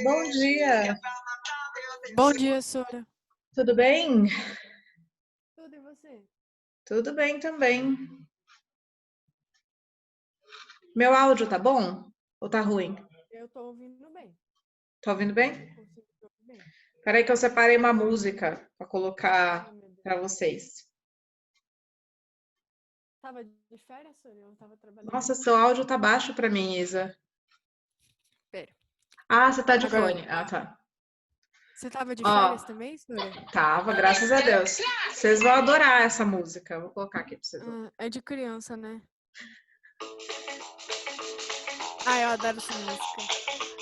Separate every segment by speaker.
Speaker 1: Bom dia,
Speaker 2: Bom dia, Sora.
Speaker 1: tudo bem?
Speaker 2: Tudo e você?
Speaker 1: Tudo bem também. Meu áudio tá bom ou tá ruim?
Speaker 2: Eu tô ouvindo bem.
Speaker 1: Tá ouvindo bem?
Speaker 2: Consigo ouvir bem.
Speaker 1: Peraí que eu separei uma música para
Speaker 2: Oh,
Speaker 1: colocar
Speaker 2: meu Deus.
Speaker 1: para vocês.
Speaker 2: Tava de férias, Sora? Eu tava trabalhando.
Speaker 1: Nossa, seu áudio tá baixo para mim, Isa.
Speaker 2: Pera.
Speaker 1: Ah, você tá de
Speaker 2: Agora,
Speaker 1: fone. Ah, tá.
Speaker 2: você tava de
Speaker 1: Ó,
Speaker 2: férias também, Sora?
Speaker 1: tava, graças a Deus. Vocês vão adorar essa música. Vou colocar aqui para vocês ouvirem.
Speaker 2: É de criança, né? Ah, eu adoro essa música.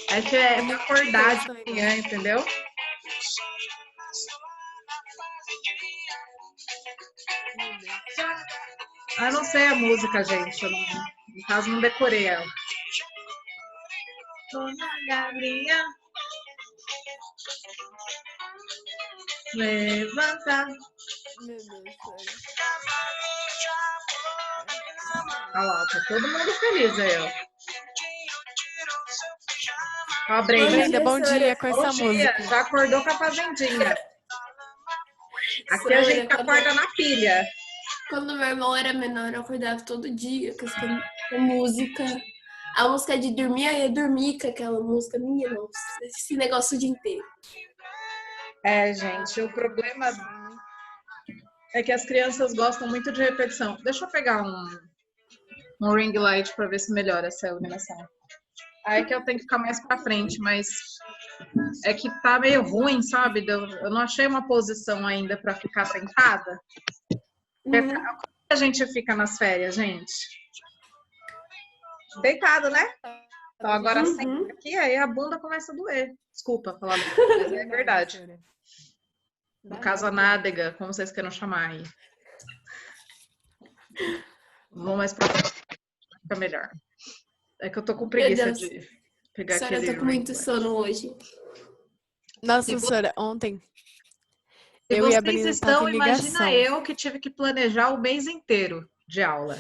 Speaker 1: É que é pra
Speaker 2: Nem
Speaker 1: acordar
Speaker 2: texto
Speaker 1: de
Speaker 2: ainda.
Speaker 1: manhã, entendeu?
Speaker 2: Meu Deus.
Speaker 1: Ah, eu não sei a música, gente. No caso, não decorei ela. Dona Gabriela, levanta.
Speaker 2: Meu Deus, Sora.
Speaker 1: Olha lá, tá todo mundo feliz aí, ó. Ó, a
Speaker 3: Bom
Speaker 1: Brenda.
Speaker 2: Brenda,
Speaker 3: dia,
Speaker 2: bom dia
Speaker 3: Sora.
Speaker 2: com
Speaker 1: Bom
Speaker 2: essa
Speaker 1: dia,
Speaker 2: música.
Speaker 1: já acordou com a fazendinha. Aqui a gente
Speaker 3: Sora,
Speaker 1: acorda na pilha.
Speaker 3: quando meu irmão era menor, eu acordava todo dia com música. A música de dormir, aí eu dormia com aquela música. Minha nossa, esse negócio o dia inteiro.
Speaker 1: É, gente, o problema é que as crianças gostam muito de repetição. Deixa eu pegar um ring light para ver se melhora essa iluminação. Aí que eu tenho que ficar mais para frente, mas é que tá meio ruim, sabe? Eu não achei uma posição ainda para ficar sentada. Como a gente fica nas férias, gente? Deitado, né? Então agora senta aqui, aí a bunda começa a doer. Desculpa falar, mas é verdade.
Speaker 2: Sora.
Speaker 1: No caso, a nádega, como vocês queiram chamar aí. Vamos mais pra frente, fica melhor. É que eu tô com
Speaker 3: Meu
Speaker 1: preguiça
Speaker 3: Deus,
Speaker 1: de pegar
Speaker 3: Sora, eu
Speaker 1: aquele
Speaker 3: tô com
Speaker 1: ring
Speaker 3: muito
Speaker 1: light.
Speaker 3: sono hoje.
Speaker 2: Nossa, Sora, ontem
Speaker 1: Se
Speaker 2: eu e a
Speaker 1: vocês
Speaker 2: Brenda tava
Speaker 1: estão,
Speaker 2: em
Speaker 1: imagina
Speaker 2: ligação.
Speaker 1: eu que tive que planejar o mês inteiro de aula.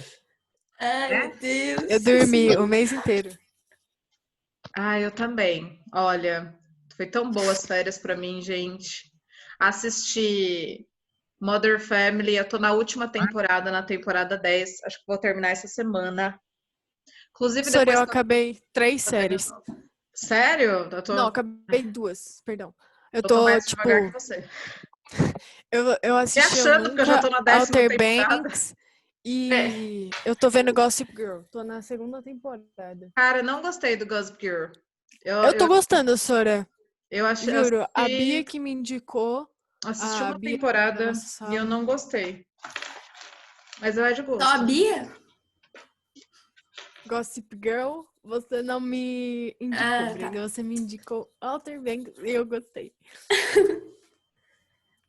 Speaker 3: Ai,
Speaker 1: Né?
Speaker 3: meu Deus.
Speaker 2: Eu dormi o
Speaker 3: Sim.
Speaker 2: mês inteiro.
Speaker 1: Ah, eu também. Olha, foi tão boas as férias pra mim, gente. Assisti Mother Family, eu tô na última temporada, na temporada 10. Acho que vou terminar essa semana. Inclusive,
Speaker 2: Sora, eu
Speaker 1: depois que eu
Speaker 2: acabei 3
Speaker 1: tô vendo.
Speaker 2: séries.
Speaker 1: Sério?
Speaker 2: Não, acabei 2, perdão. Eu
Speaker 1: Eu tô
Speaker 2: tô,
Speaker 1: mais devagar que
Speaker 2: tipo,
Speaker 1: você.
Speaker 2: eu
Speaker 1: Me
Speaker 2: assisti Eu
Speaker 1: achando, porque eu já
Speaker 2: Nunca,
Speaker 1: tô na 10ª
Speaker 2: Outer
Speaker 1: temporada.
Speaker 2: Banks
Speaker 1: É.
Speaker 2: e eu tô vendo Gossip Girl. Tô na segunda temporada.
Speaker 1: Cara, eu não gostei do Gossip Girl. Eu,
Speaker 2: Eu tô
Speaker 1: eu,
Speaker 2: gostando, Sora.
Speaker 1: eu achei,
Speaker 2: Juro, a Bia que me indicou,
Speaker 1: assisti
Speaker 2: a
Speaker 1: uma
Speaker 2: Bia da
Speaker 1: temporada
Speaker 2: nossa
Speaker 1: e eu
Speaker 2: sala.
Speaker 1: não gostei. Mas eu é de
Speaker 3: Só a
Speaker 1: gosto.
Speaker 3: Bia?
Speaker 2: Gossip Girl, você não me indicou,
Speaker 3: Ah, tá.
Speaker 2: Brenda. Você me indicou Outer Banks e eu gostei.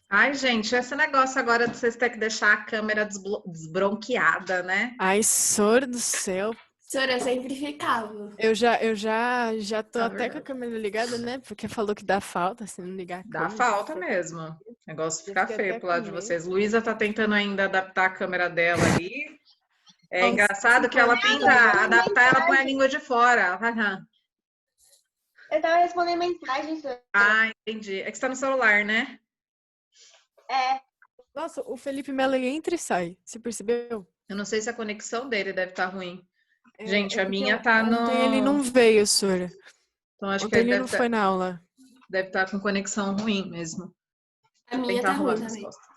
Speaker 1: Ai, gente, esse negócio agora de vocês terem que deixar a câmera desbronqueada, né?
Speaker 2: Ai, Sora do céu.
Speaker 3: Sora, eu sempre ficava.
Speaker 2: Eu já tô
Speaker 1: É
Speaker 2: até com a
Speaker 1: verdade.
Speaker 2: câmera ligada, né? Porque falou que dá falta se não ligar a
Speaker 1: Dá
Speaker 2: câmera.
Speaker 1: falta mesmo. O negócio
Speaker 2: Eu
Speaker 1: fica
Speaker 2: fiquei
Speaker 1: feio
Speaker 2: até
Speaker 1: pro
Speaker 2: com
Speaker 1: lado de
Speaker 2: medo.
Speaker 1: vocês. Luísa tá tentando ainda adaptar a câmera dela ali. É
Speaker 2: Aos
Speaker 1: engraçado que ela
Speaker 2: 50
Speaker 1: tenta
Speaker 2: anos.
Speaker 1: adaptar, ela põe a língua de fora.
Speaker 4: Eu tava respondendo mensagem, Sora.
Speaker 1: Ah, entendi. É que você tá no celular, né?
Speaker 4: É,
Speaker 2: Nossa, o Felipe Melo ele entra e sai. Você percebeu?
Speaker 1: Eu não sei se a conexão dele deve estar ruim. Gente,
Speaker 2: É
Speaker 1: a
Speaker 2: porque
Speaker 1: minha tá
Speaker 2: ontem ele
Speaker 1: no.
Speaker 2: não veio, Sora.
Speaker 1: Então acho que
Speaker 2: Ontem
Speaker 1: ele
Speaker 2: ele não foi na aula.
Speaker 1: deve estar com conexão ruim mesmo.
Speaker 3: A minha
Speaker 1: Tentar
Speaker 3: tá
Speaker 1: arrumar
Speaker 3: ruim
Speaker 1: a
Speaker 3: também.
Speaker 1: resposta.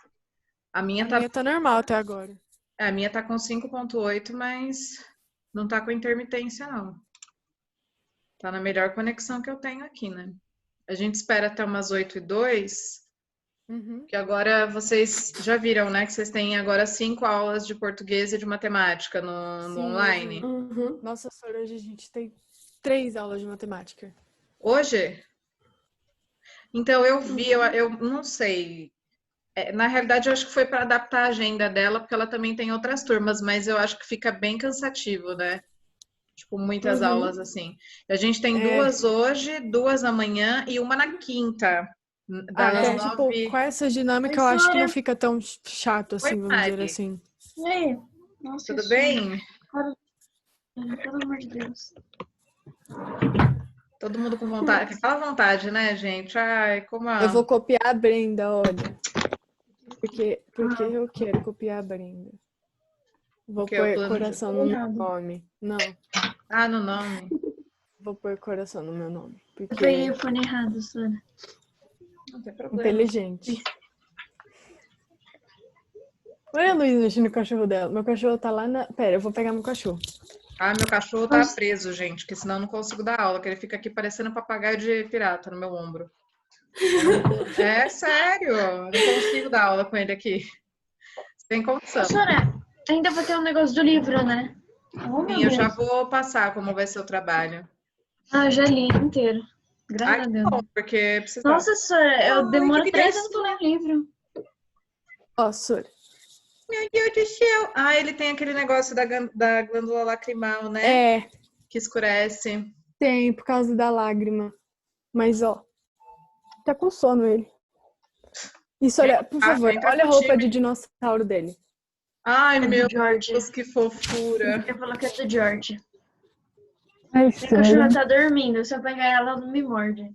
Speaker 1: A minha
Speaker 2: A
Speaker 1: tá.
Speaker 2: minha tá normal até agora.
Speaker 1: A minha tá com 5.8, mas não tá com intermitência, não. Tá na melhor conexão que eu tenho aqui, né? A gente espera até umas 8h02,
Speaker 2: Uhum.
Speaker 1: que agora vocês já viram, né? Que vocês têm agora 5 aulas de português e de matemática no
Speaker 2: Sim,
Speaker 1: online.
Speaker 2: Nossa, Sora, hoje a gente tem 3 aulas de matemática.
Speaker 1: Hoje? Então eu vi, eu não sei. Na realidade, eu acho que foi para adaptar a agenda dela, porque ela também tem outras turmas, mas eu acho que fica bem cansativo, né? Tipo, muitas aulas assim. A gente tem
Speaker 2: É,
Speaker 1: 2 hoje, 2 amanhã e uma na quinta, das
Speaker 2: então, tipo,
Speaker 1: 9.
Speaker 2: com essa dinâmica
Speaker 4: Oi,
Speaker 2: eu acho que não
Speaker 4: Sora.
Speaker 2: fica tão chato
Speaker 1: Oi,
Speaker 2: assim, vamos dizer
Speaker 1: Mari.
Speaker 2: assim.
Speaker 4: E aí? Nossa,
Speaker 1: Tudo
Speaker 4: sono.
Speaker 1: bem?
Speaker 4: Pelo amor de Deus.
Speaker 1: Todo mundo com vontade. Aquela vontade, né, gente? Ai, como a...
Speaker 2: Eu vou copiar a Brenda, olha. Porque eu quero copiar a Brenda. Vou
Speaker 1: Que é o
Speaker 2: pôr
Speaker 1: plano de...
Speaker 2: coração no meu nome. Não,
Speaker 1: Ah, no nome.
Speaker 2: vou pôr coração no meu nome.
Speaker 4: Eu
Speaker 2: Porque
Speaker 4: peguei o fone errado, Sora.
Speaker 1: Não tem problema.
Speaker 2: inteligente. Olha a Luísa mexendo no cachorro dela. Meu cachorro tá lá na... Pera, eu vou pegar meu cachorro.
Speaker 1: Ah, meu cachorro tá preso, gente, porque senão eu não consigo dar aula, que ele fica aqui parecendo um papagaio de pirata no meu ombro. É sério, eu não consigo dar aula com ele aqui. Sem condição.
Speaker 4: Sora, ainda vai ter um negócio do livro, né? Oh, meu
Speaker 1: Sim, eu já
Speaker 4: Deus.
Speaker 1: vou passar como vai ser o trabalho.
Speaker 4: Ah, eu já li inteiro.
Speaker 1: Ai,
Speaker 4: Graças a
Speaker 1: que
Speaker 4: Deus.
Speaker 1: bom, porque precisa...
Speaker 4: Nossa, Sora, eu
Speaker 1: Ai,
Speaker 4: demoro
Speaker 1: que
Speaker 4: 3 anos pra ler um livro.
Speaker 2: Ó, Sora.
Speaker 1: Meu Deus do céu. Ah, ele tem aquele negócio da glândula lacrimal, né?
Speaker 2: É,
Speaker 1: Que escurece.
Speaker 2: tem, por causa da lágrima. Mas, ó, tá com sono ele. Isso, olha, por favor,
Speaker 1: entra
Speaker 2: olha a
Speaker 1: contigo.
Speaker 2: roupa de dinossauro dele.
Speaker 1: Ai,
Speaker 4: É
Speaker 1: meu
Speaker 4: do George.
Speaker 1: Deus, que fofura.
Speaker 4: Eu falo que é do George.
Speaker 2: É
Speaker 4: Minha cachorra tá dormindo. Se eu pegar ela, ela não me morde.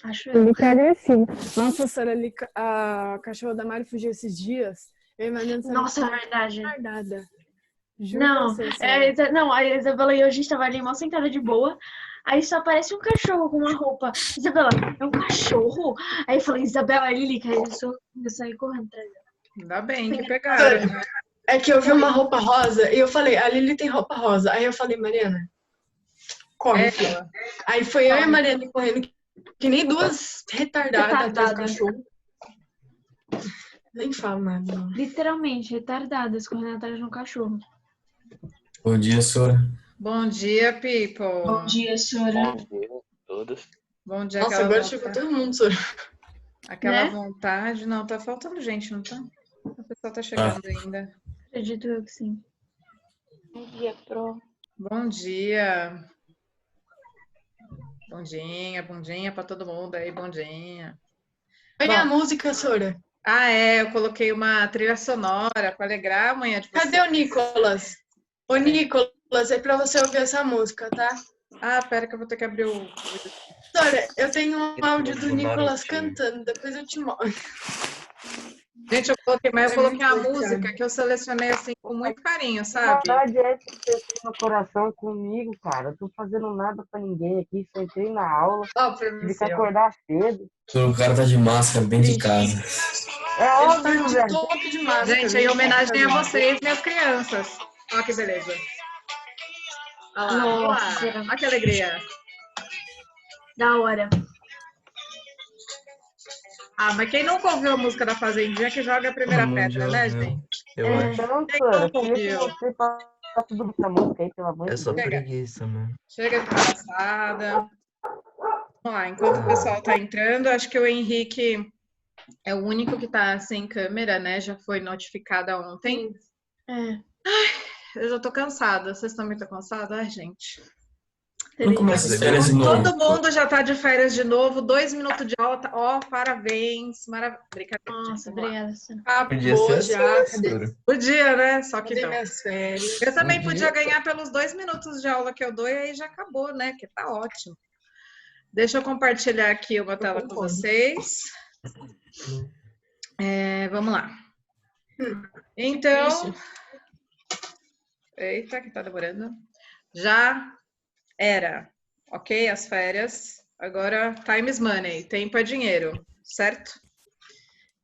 Speaker 4: Acho eu.
Speaker 2: Ele tá agressivo. Nossa, Sora, a cachorra da Mari fugiu esses dias. Eu e a Mariana saímos
Speaker 4: Nossa, é verdade.
Speaker 2: retardada. Juro
Speaker 4: Não,
Speaker 2: pra você, Sora.
Speaker 4: não, a Isabela e eu, a gente tava ali mal sentada de boa. Aí só aparece um cachorro com uma roupa. Isabela, é um cachorro? Aí eu falei, Isabela, ele liga. Aí eu saí correndo atrás dela.
Speaker 1: Ainda bem que pegaram, né?
Speaker 5: É que eu vi uma roupa rosa e eu falei, a Lili tem roupa rosa. Aí eu falei, Mariana, corre,
Speaker 1: É,
Speaker 5: filha. Aí foi eu e a Mariana correndo que nem duas retardadas atrás do cachorro. Nem falo nada. Não.
Speaker 4: Literalmente, retardadas, correndo atrás de um cachorro.
Speaker 6: Bom dia, Sora.
Speaker 1: Bom dia, people.
Speaker 4: Bom dia, Sora.
Speaker 7: Bom dia a todos.
Speaker 1: Bom dia,
Speaker 5: Nossa,
Speaker 1: aquela
Speaker 5: agora
Speaker 1: vontade.
Speaker 5: chegou todo mundo, Sora.
Speaker 1: Aquela
Speaker 4: Né?
Speaker 1: vontade. Não, tá faltando gente, não tá? O pessoal tá chegando ainda.
Speaker 4: Acredito eu que sim.
Speaker 3: Bom dia, Pro.
Speaker 1: Bom dia. Bondinha pra todo mundo aí, bondinha.
Speaker 5: Põe a música, Sora.
Speaker 1: Ah, é, eu coloquei uma trilha sonora para alegrar a manhã de vocês.
Speaker 5: Cadê o Nicolas? Ô, Nicolas, é pra você ouvir essa música, tá?
Speaker 1: Ah, pera que eu vou ter que abrir o...
Speaker 5: Sora, eu tenho um áudio do
Speaker 7: Narutinho.
Speaker 5: Nicolas cantando, depois eu te mostro.
Speaker 1: Gente, eu coloquei uma
Speaker 5: muito
Speaker 1: música
Speaker 5: legal.
Speaker 1: que eu selecionei assim com muito carinho, sabe?
Speaker 8: Verdade é que você tem no coração comigo, cara. Eu tô fazendo nada pra ninguém aqui, só entrei na aula,
Speaker 1: Ó, pra
Speaker 8: tive que
Speaker 1: você, ó.
Speaker 8: acordar cedo.
Speaker 6: O cara tá de máscara, bem de casa.
Speaker 8: É
Speaker 5: Ele tá
Speaker 8: óbvio,
Speaker 5: de
Speaker 8: velho.
Speaker 5: toque de máscara.
Speaker 1: Gente, em homenagem a vocês, minhas crianças. Ó que beleza. Olha lá, olha lá.
Speaker 4: Nossa.
Speaker 1: Olha que alegria.
Speaker 4: Da hora.
Speaker 1: Ah, mas quem nunca ouviu a música da Fazendinha que joga a primeira
Speaker 6: Todo mundo
Speaker 1: pedra,
Speaker 6: já
Speaker 1: né,
Speaker 6: ouviu,
Speaker 1: gente?
Speaker 6: eu
Speaker 4: É.
Speaker 6: acho.
Speaker 8: Então,
Speaker 1: Quem
Speaker 8: Sora,
Speaker 1: nunca
Speaker 8: queria que
Speaker 1: ouviu?
Speaker 8: você passasse tudo essa música aí, pelo amor
Speaker 6: É
Speaker 8: de
Speaker 6: só
Speaker 8: Deus.
Speaker 6: preguiça, mano.
Speaker 1: Chega de palhaçada. Vamos lá, enquanto o pessoal tá entrando, acho que o Henrique é o único que tá sem câmera, né? Já foi notificada ontem.
Speaker 4: É.
Speaker 1: Eu já tô cansada. Vocês também estão cansados? Ai, gente.
Speaker 6: Quando começa as férias de novo?
Speaker 1: Todo mundo já tá de férias de novo. 2 minutos de aula. Ó, parabéns. Brincadeira.
Speaker 4: Nossa,
Speaker 1: Vamos lá.
Speaker 4: obrigada, Sora.
Speaker 6: Podia ser
Speaker 5: Acabou
Speaker 6: assim,
Speaker 5: já.
Speaker 6: Sora.
Speaker 1: Podia, né? Só que
Speaker 5: Cadê
Speaker 1: não.
Speaker 5: minhas férias?
Speaker 1: Eu também
Speaker 6: Podia.
Speaker 1: podia ganhar pelos 2 minutos de aula que eu dou e aí já acabou, né? Que tá ótimo. Deixa eu compartilhar aqui uma tela com
Speaker 5: concordo.
Speaker 1: vocês. Vamos lá. Então.
Speaker 5: Isso.
Speaker 1: Eita, que tá demorando. Já era, ok? As férias. Agora, time is money. Tempo é dinheiro, certo?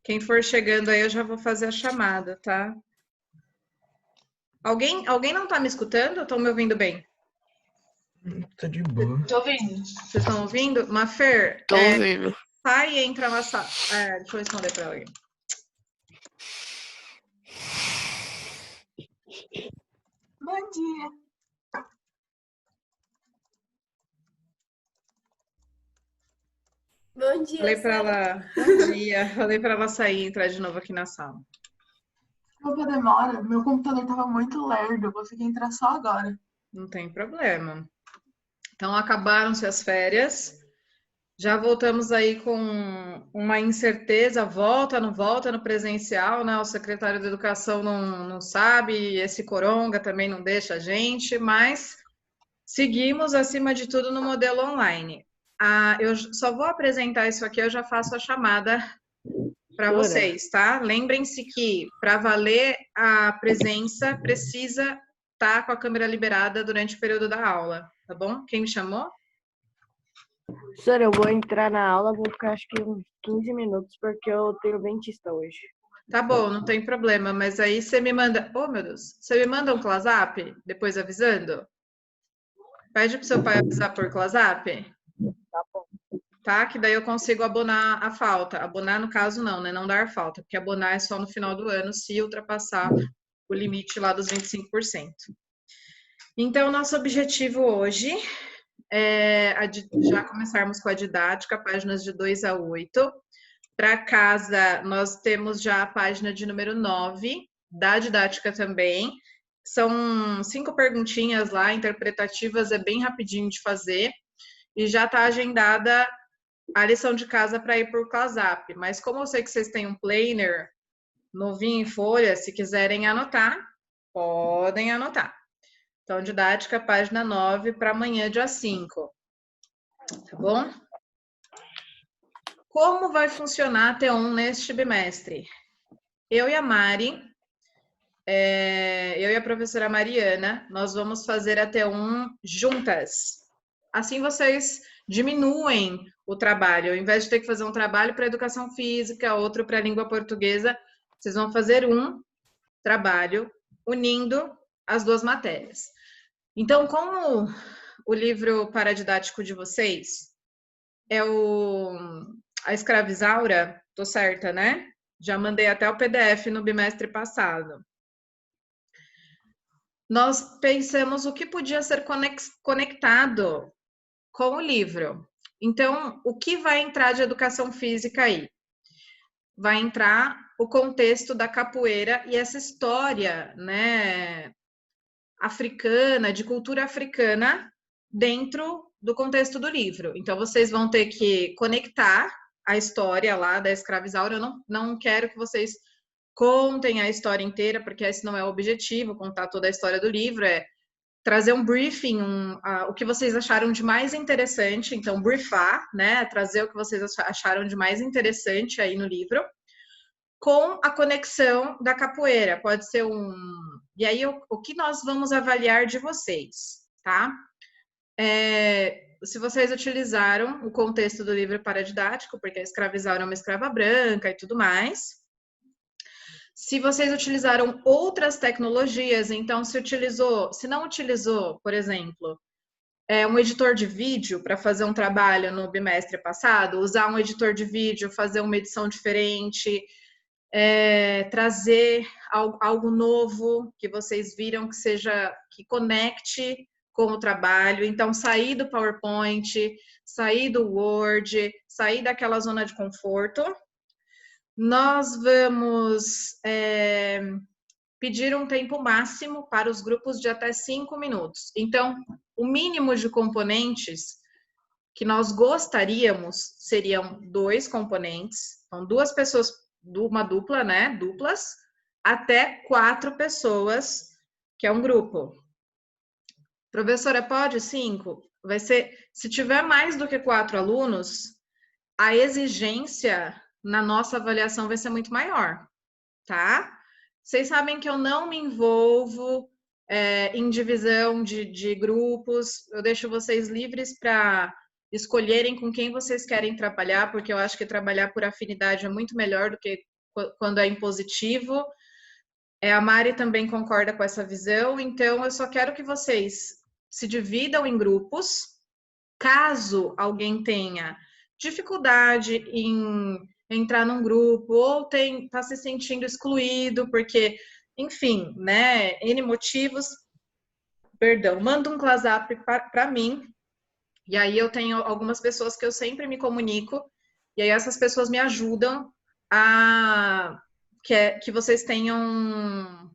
Speaker 1: Quem for chegando aí, eu já vou fazer a chamada, tá? Alguém não tá me escutando? Estão me ouvindo bem?
Speaker 6: Tá de boa.
Speaker 4: Tô ouvindo.
Speaker 1: Vocês estão ouvindo? Mafer,
Speaker 3: Tô ouvindo.
Speaker 1: sai e entra na sala. Deixa eu responder para ela aqui.
Speaker 4: Bom dia.
Speaker 3: Bom dia,
Speaker 1: Falei para
Speaker 3: Sara.
Speaker 1: ela, bom dia. Falei para ela sair e entrar de novo aqui na sala.
Speaker 9: Desculpa a demora, meu computador tava muito lerdo, eu consegui entrar só agora.
Speaker 1: Não tem problema. Então, acabaram-se as férias. Já voltamos aí com uma incerteza, volta, não volta no presencial, né? O secretário de Educação não sabe, esse coronga também não deixa a gente, mas Seguimos, acima de tudo, no modelo online. Eu só vou apresentar isso aqui, eu já faço a chamada para vocês, tá? Lembrem-se que, para valer a presença, precisa estar com a câmera liberada durante o período da aula, tá bom? Quem me chamou?
Speaker 8: Senhora, eu vou entrar na aula, vou ficar acho que uns 15 minutos, porque eu tenho dentista hoje.
Speaker 1: Tá bom, não tem problema, mas aí você me manda... Oh, meu Deus! Você me manda um ClassApp, depois avisando? Pede pro seu pai avisar por ClassApp?
Speaker 8: Tá bom.
Speaker 1: Tá? Que daí eu consigo abonar a falta. Abonar, no caso, não, né? Não dar falta, porque abonar é só no final do ano, se ultrapassar o limite lá dos 25%. Então, nosso objetivo hoje é já começarmos com a didática, páginas de 2 a 8. Para casa, nós temos já a página de número 9, da didática também. São 5 perguntinhas lá, interpretativas, é bem rapidinho de fazer. E já está agendada a lição de casa para ir por ClassApp. Mas como eu sei que vocês têm um planner novinho em folha, se quiserem anotar, podem anotar. Então, didática, página 9, para amanhã, dia 5. Tá bom? Como vai funcionar a T1 neste bimestre? Eu e a Mari, eu e a professora Mariana, nós vamos fazer a T1 juntas. Assim vocês diminuem o trabalho. Ao invés de ter que fazer um trabalho para educação física, outro para língua portuguesa, vocês vão fazer um trabalho unindo as duas matérias. Então, como o livro paradidático de vocês é a Escravizaura, tô certa, né? Já mandei até o PDF no bimestre passado. Nós pensamos o que podia ser conectado com o livro. Então, o que vai entrar de educação física aí? Vai entrar o contexto da capoeira e essa história, né, africana, de cultura africana, dentro do contexto do livro. Então, vocês vão ter que conectar a história lá da Escravizaura. Eu não quero que vocês contem a história inteira, porque esse não é o objetivo, contar toda a história do livro, é trazer um briefing, o que vocês acharam de mais interessante, então briefar, né, trazer o que vocês acharam de mais interessante aí no livro, com a conexão da capoeira, pode ser E aí, o que nós vamos avaliar de vocês, tá? Se vocês utilizaram o contexto do livro paradidático, porque a escravizaura é uma escrava branca e tudo mais. Se vocês utilizaram outras tecnologias, então se não utilizou, por exemplo, um editor de vídeo para fazer um trabalho no bimestre passado, usar um editor de vídeo, fazer uma edição diferente, trazer algo novo que vocês viram que conecte com o trabalho. Então, sair do PowerPoint, sair do Word, sair daquela zona de conforto. Nós vamos pedir um tempo máximo para os grupos de até 5 minutos. Então, o mínimo de componentes que nós gostaríamos seriam 2 componentes. Então, 2 pessoas, uma dupla, né? Duplas, até 4 pessoas, que é um grupo. Professora, pode 5? Vai ser, se tiver mais do que 4 alunos, a exigência na nossa avaliação vai ser muito maior, tá? Vocês sabem que eu não me envolvo em divisão de grupos, eu deixo vocês livres para escolherem com quem vocês querem trabalhar, porque eu acho que trabalhar por afinidade é muito melhor do que quando é impositivo. A Mari também concorda com essa visão, então eu só quero que vocês se dividam em grupos. Caso alguém tenha dificuldade em entrar num grupo ou tá se sentindo excluído, porque, enfim, né, N motivos, manda um ClassApp para mim, e aí eu tenho algumas pessoas que eu sempre me comunico, e aí essas pessoas me ajudam a que vocês tenham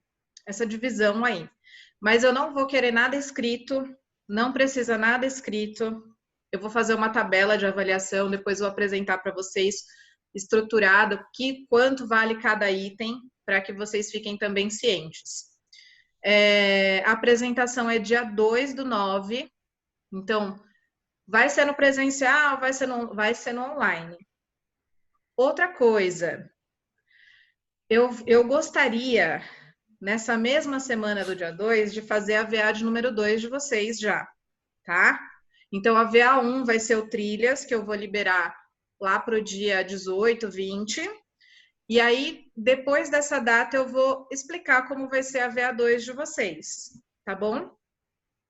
Speaker 1: essa divisão aí. Mas eu não vou querer nada escrito, não precisa nada escrito. Eu vou fazer uma tabela de avaliação, depois vou apresentar para vocês estruturado quanto vale cada item, para que vocês fiquem também cientes. A apresentação é dia 2/9, Então, vai ser no presencial, vai ser no online. Outra coisa, eu gostaria, nessa mesma semana do dia 2, de fazer a VA de número 2 de vocês já, tá? Então, a VA1 vai ser o Trilhas, que eu vou liberar lá para o dia 18, 20. E aí, depois dessa data, eu vou explicar como vai ser a VA2 de vocês, tá bom?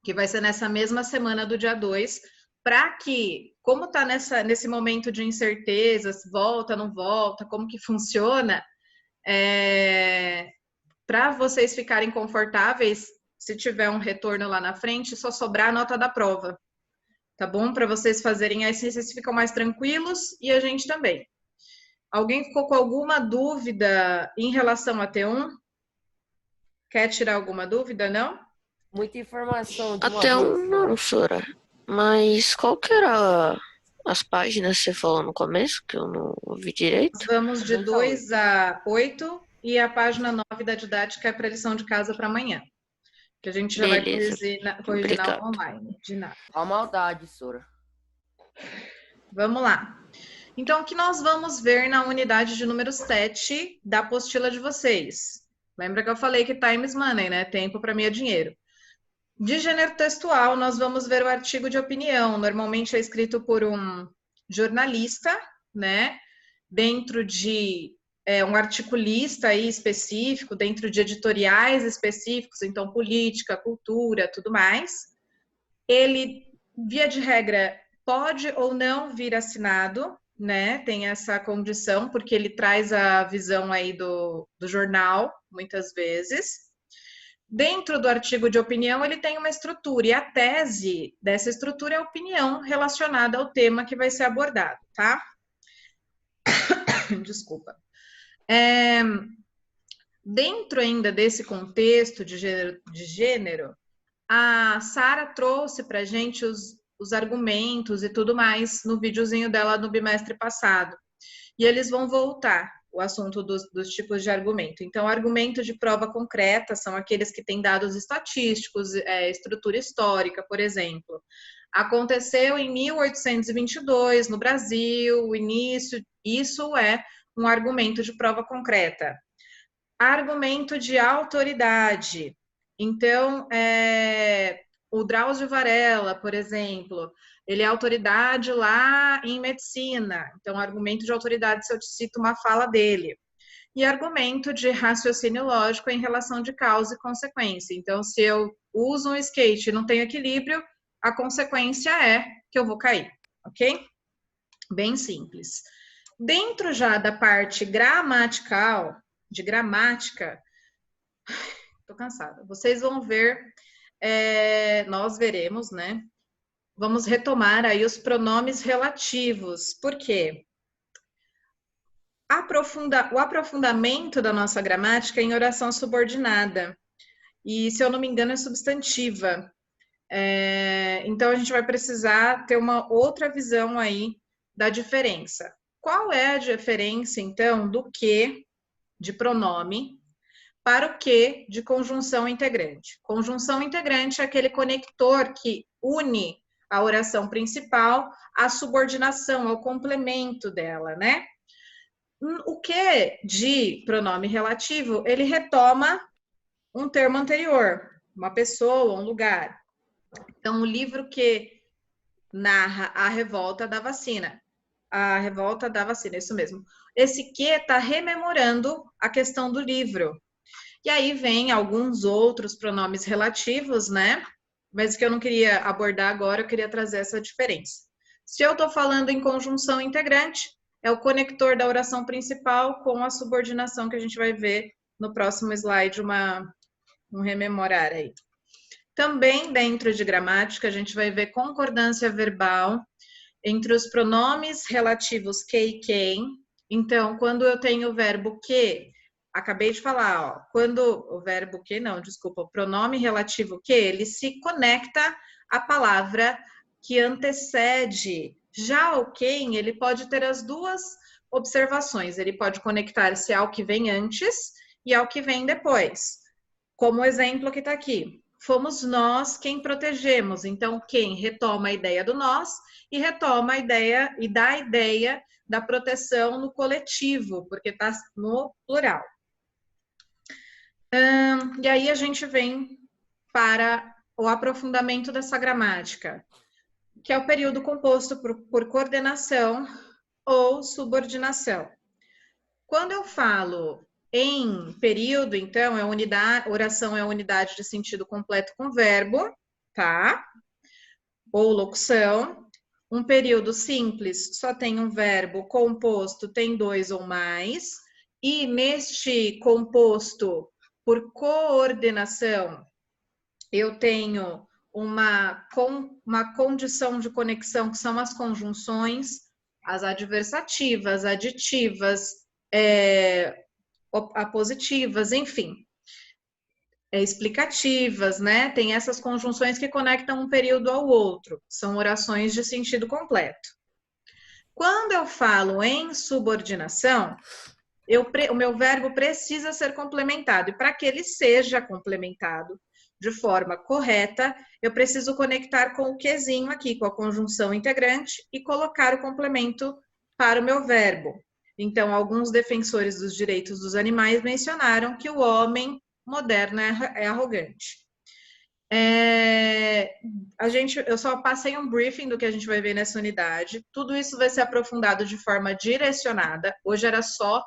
Speaker 1: Que vai ser nessa mesma semana do dia 2, para que, como está nesse momento de incertezas, volta, não volta, como que funciona, para vocês ficarem confortáveis, se tiver um retorno lá na frente, só sobrar a nota da prova, tá bom? Para vocês fazerem assim, vocês ficam mais tranquilos e a gente também. Alguém ficou com alguma dúvida em relação a T1? Quer tirar alguma dúvida, não?
Speaker 8: Muita informação de uma
Speaker 7: Até
Speaker 8: vez
Speaker 7: um não, Sora. Mas qual que era as páginas que você falou no começo, que eu não ouvi direito?
Speaker 1: Nós vamos de 2 a 8 e a página 9 da didática é para lição de casa para amanhã. Que a gente já
Speaker 7: Beleza.
Speaker 1: vai corrigir na
Speaker 7: Obrigado.
Speaker 1: online. De nada.
Speaker 8: A maldade, Sora.
Speaker 1: Vamos lá. Então, o que nós vamos ver na unidade de número 7 da apostila de vocês? Lembra que eu falei que time is money, né? Tempo para mim é dinheiro. De gênero textual, nós vamos ver o artigo de opinião. Normalmente é escrito por um jornalista, né? Dentro de um articulista aí específico, dentro de editoriais específicos, então política, cultura, tudo mais. Ele, via de regra, pode ou não vir assinado, né? Tem essa condição, porque ele traz a visão aí do jornal, muitas vezes. Dentro do artigo de opinião, ele tem uma estrutura, e a tese dessa estrutura é a opinião relacionada ao tema que vai ser abordado, tá? Desculpa. Dentro ainda desse contexto de gênero, a Sara trouxe para a gente os argumentos e tudo mais no videozinho dela no bimestre passado. E eles vão voltar o assunto dos tipos de argumento. Então, argumento de prova concreta são aqueles que têm dados estatísticos, estrutura histórica, por exemplo. Aconteceu em 1822, no Brasil, o início, isso é um argumento de prova concreta. Argumento de autoridade. Então, o Drauzio Varela, por exemplo, ele é autoridade lá em medicina. Então, argumento de autoridade se eu te cito uma fala dele. E argumento de raciocínio lógico em relação de causa e consequência. Então, se eu uso um skate e não tenho equilíbrio, a consequência é que eu vou cair, ok? Bem simples. Dentro já da parte gramatical, de gramática, tô cansada. Vocês vão ver, nós veremos, né? Vamos retomar aí os pronomes relativos. Por quê? O aprofundamento da nossa gramática é em oração subordinada. E, se eu não me engano, é substantiva. Então, a gente vai precisar ter uma outra visão aí da diferença. Qual é a diferença, então, do que de pronome para o que de conjunção integrante? Conjunção integrante é aquele conector que une a oração principal à subordinação, ao complemento dela, né? O que de pronome relativo, ele retoma um termo anterior, uma pessoa, um lugar. Então, o livro que narra a revolta da vacina. A revolta da vacina, isso mesmo. Esse que está rememorando a questão do livro. E aí vem alguns outros pronomes relativos, né? Mas que eu não queria abordar agora, eu queria trazer essa diferença. Se eu estou falando em conjunção integrante, é o conector da oração principal com a subordinação que a gente vai ver no próximo slide, um rememorar aí. Também dentro de gramática, a gente vai ver concordância verbal entre os pronomes relativos que e quem. Então, quando eu tenho o verbo que, acabei de falar, ó, quando o verbo que, não, desculpa, o pronome relativo que, ele se conecta à palavra que antecede. Já o quem, ele pode ter as duas observações, ele pode conectar-se ao que vem antes e ao que vem depois. Como o exemplo que está aqui. fomos nós quem protegemos. Então, quem retoma a ideia do nós e retoma a ideia e dá a ideia da proteção no coletivo, porque está no plural. E aí a gente vem para o aprofundamento dessa gramática, que é o período composto por coordenação ou subordinação. Quando eu falo em período, então, oração é unidade de sentido completo com verbo, tá? Ou locução. Um período simples só tem um verbo, composto tem 2 ou mais. E neste composto por coordenação, eu tenho uma condição de conexão, que são as conjunções, as adversativas, aditivas, apositivas, enfim, explicativas, né? Tem essas conjunções que conectam um período ao outro, são orações de sentido completo. Quando eu falo em subordinação, o meu verbo precisa ser complementado, e para que ele seja complementado de forma correta, eu preciso conectar com o quezinho aqui, com a conjunção integrante, e colocar o complemento para o meu verbo. Então, alguns defensores dos direitos dos animais mencionaram que o homem moderno é arrogante. Eu só passei um briefing do que a gente vai ver nessa unidade. Tudo isso vai ser aprofundado de forma direcionada. Hoje era só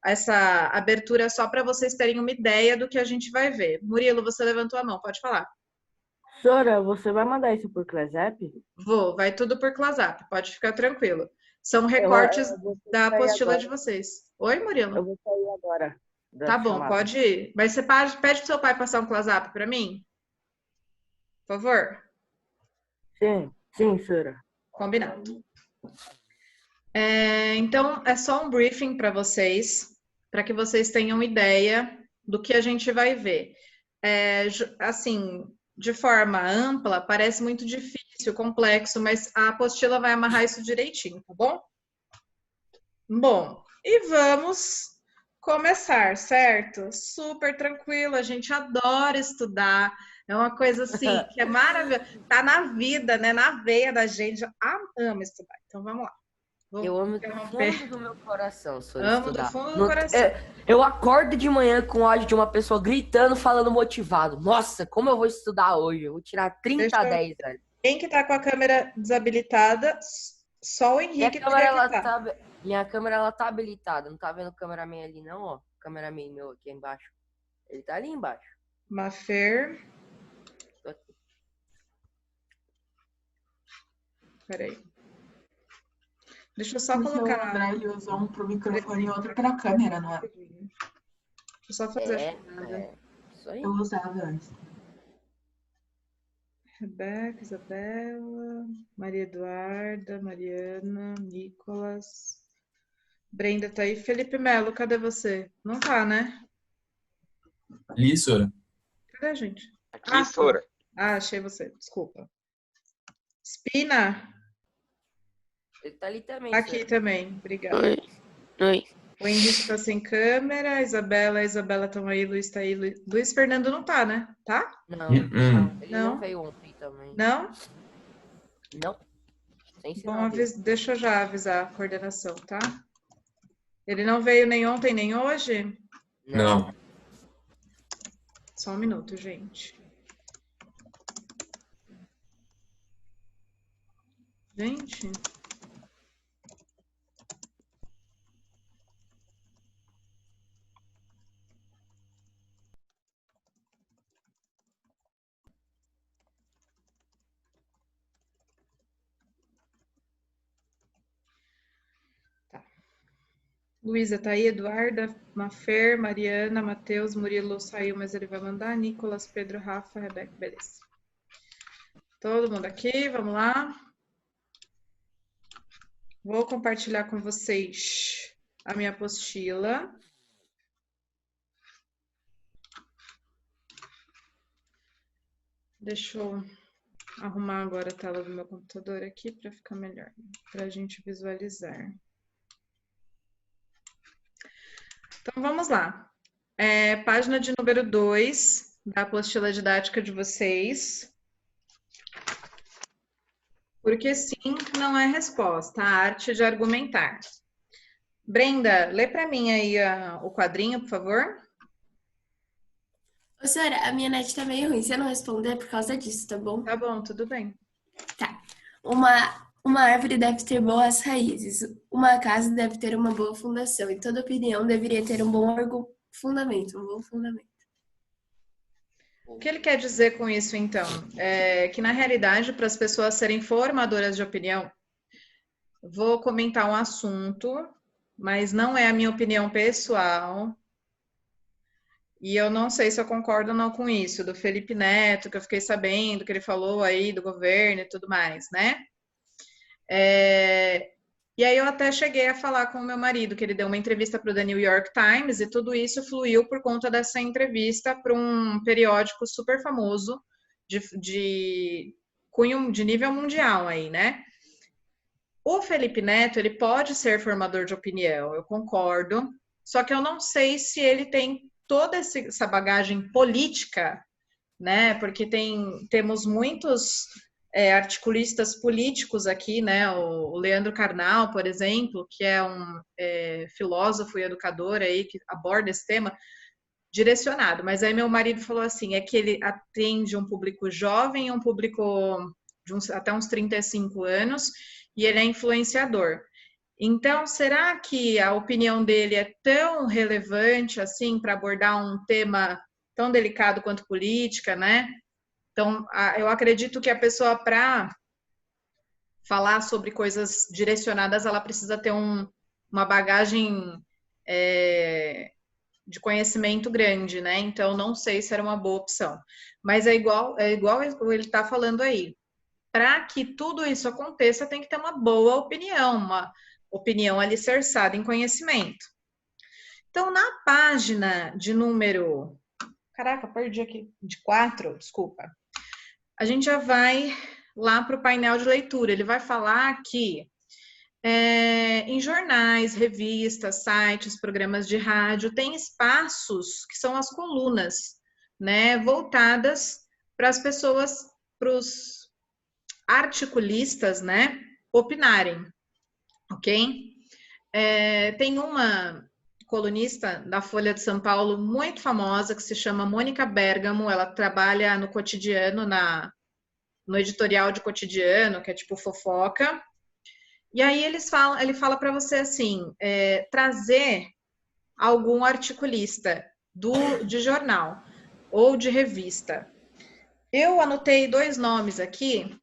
Speaker 1: essa abertura só para vocês terem uma ideia do que a gente vai ver. Murilo, você levantou a mão, pode falar.
Speaker 8: Sora, você vai mandar isso por ClassApp?
Speaker 1: Vou, vai tudo por ClassApp, pode ficar tranquilo. São recortes da apostila de vocês. Oi, Murilo?
Speaker 8: Eu vou sair agora.
Speaker 1: Tá bom, pode ir. Mas você pede pro seu pai passar um ClassApp para mim? Por favor?
Speaker 8: Sim, Sora.
Speaker 1: Combinado. Então, é só um briefing para vocês, para que vocês tenham ideia do que a gente vai ver. Assim, de forma ampla, parece muito difícil, complexo, mas a apostila vai amarrar isso direitinho, tá bom? Bom, e vamos começar, certo? Super tranquilo, a gente adora estudar, é uma coisa assim que é maravilhosa, tá na vida, né? Na veia da gente, ama estudar. Então vamos lá.
Speaker 10: Eu amo do fundo do meu coração, Sora,
Speaker 1: Amo
Speaker 10: estudar.
Speaker 1: do fundo do coração.
Speaker 10: Eu acordo de manhã com ódio de uma pessoa gritando, falando motivado. Nossa, como eu vou estudar hoje? Eu vou tirar 30 a 10, velho.
Speaker 1: Quem que tá com a câmera desabilitada? Só o Henrique.
Speaker 10: Minha câmera, ela tá habilitada. Não tá vendo o cameraman ali, não, ó. O cameraman meu aqui embaixo. Ele tá ali embaixo.
Speaker 1: Mafer. Peraí. Deixa eu só colocar.
Speaker 9: O André ele usou um pro microfone e outro pra câmera, não é?
Speaker 1: Deixa eu só fazer
Speaker 10: isso aí.
Speaker 9: Eu usava antes.
Speaker 1: Rebeca, Isabela, Maria Eduarda, Mariana, Nicolas. Brenda tá aí. Felipe Melo, cadê você? Não tá, né?
Speaker 6: Ali, Sora.
Speaker 1: Cadê, gente?
Speaker 11: Aqui, Sora.
Speaker 1: Achei você. Desculpa. Spina.
Speaker 10: Ele tá ali também.
Speaker 1: Aqui também, obrigada.
Speaker 7: Oi.
Speaker 1: O Henrique tá sem câmera, a Isabela estão aí, Luiz tá aí. Luiz Fernando não tá, né? Tá?
Speaker 10: Não. Ele não veio ontem também.
Speaker 1: Não?
Speaker 10: Não. Sem
Speaker 1: Bom, deixa eu já avisar a coordenação, tá? Ele não veio nem ontem, nem hoje?
Speaker 6: Não.
Speaker 1: Só um minuto, gente. Gente... Luísa tá aí, Eduarda, Mafer, Mariana, Matheus, Murilo saiu, mas ele vai mandar. Nicolas, Pedro, Rafa, Rebeca, beleza. Todo mundo aqui, vamos lá. Vou compartilhar com vocês a minha apostila. Deixa eu arrumar agora a tela do meu computador aqui para ficar melhor, para a gente visualizar. Então, vamos lá. Página de número 2, da apostila didática de vocês. Porque sim não é resposta, a arte de argumentar. Brenda, lê para mim aí o quadrinho, por favor.
Speaker 3: Ô, senhora, a minha net tá meio ruim. Se eu não responder é por causa disso, tá bom?
Speaker 1: Tá bom, tudo bem.
Speaker 3: Tá. Uma árvore deve ter boas raízes. Uma casa deve ter uma boa fundação. E toda opinião deveria ter um bom fundamento. Um bom fundamento.
Speaker 1: O que ele quer dizer com isso, então? É que, na realidade, para as pessoas serem formadoras de opinião, vou comentar um assunto, mas não é a minha opinião pessoal. E eu não sei se eu concordo ou não com isso, do Felipe Neto, que eu fiquei sabendo que ele falou aí do governo e tudo mais, né? E aí eu até cheguei a falar com o meu marido, que ele deu uma entrevista para o The New York Times, e tudo isso fluiu por conta dessa entrevista para um periódico super famoso de cunho de nível mundial aí, né? O Felipe Neto, ele pode ser formador de opinião, eu concordo, só que eu não sei se ele tem toda essa bagagem política, né? Porque temos muitos articulistas políticos aqui, né? O Leandro Carnal, por exemplo, que é um filósofo e educador aí que aborda esse tema direcionado. Mas aí meu marido falou assim, é que ele atende um público jovem, um público de até uns 35 anos, e ele é influenciador. Então, será que a opinião dele é tão relevante assim para abordar um tema tão delicado quanto política, né? Então, eu acredito que a pessoa, para falar sobre coisas direcionadas, ela precisa ter uma bagagem de conhecimento grande, né? Então, não sei se era uma boa opção. Mas é igual ele está falando aí. Para que tudo isso aconteça, tem que ter uma boa opinião, uma opinião alicerçada em conhecimento. Então, na página de número... Caraca, perdi aqui. De 4, desculpa. A gente já vai lá para o painel de leitura. Ele vai falar que em jornais, revistas, sites, programas de rádio, tem espaços que são as colunas, né, voltadas para as pessoas, para os articulistas, né, opinarem, ok? Tem uma colunista da Folha de São Paulo muito famosa que se chama Mônica Bergamo, ela trabalha no cotidiano, no editorial de cotidiano, que é tipo fofoca, e aí ele fala para você assim, trazer algum articulista de jornal ou de revista. Eu anotei 2 nomes aqui,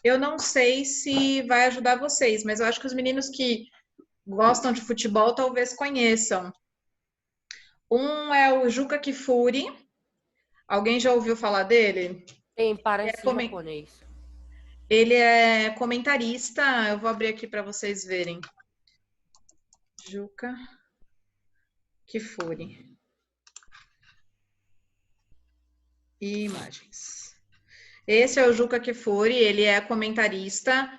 Speaker 1: eu não sei se vai ajudar vocês, mas eu acho que os meninos que gostam de futebol talvez conheçam. Um é o Juca Kfouri. Alguém já ouviu falar dele?
Speaker 10: Tem, parece japonês.
Speaker 1: Ele é comentarista. Eu vou abrir aqui para vocês verem. Juca Kfouri. E imagens. Esse é o Juca Kfouri. Ele é comentarista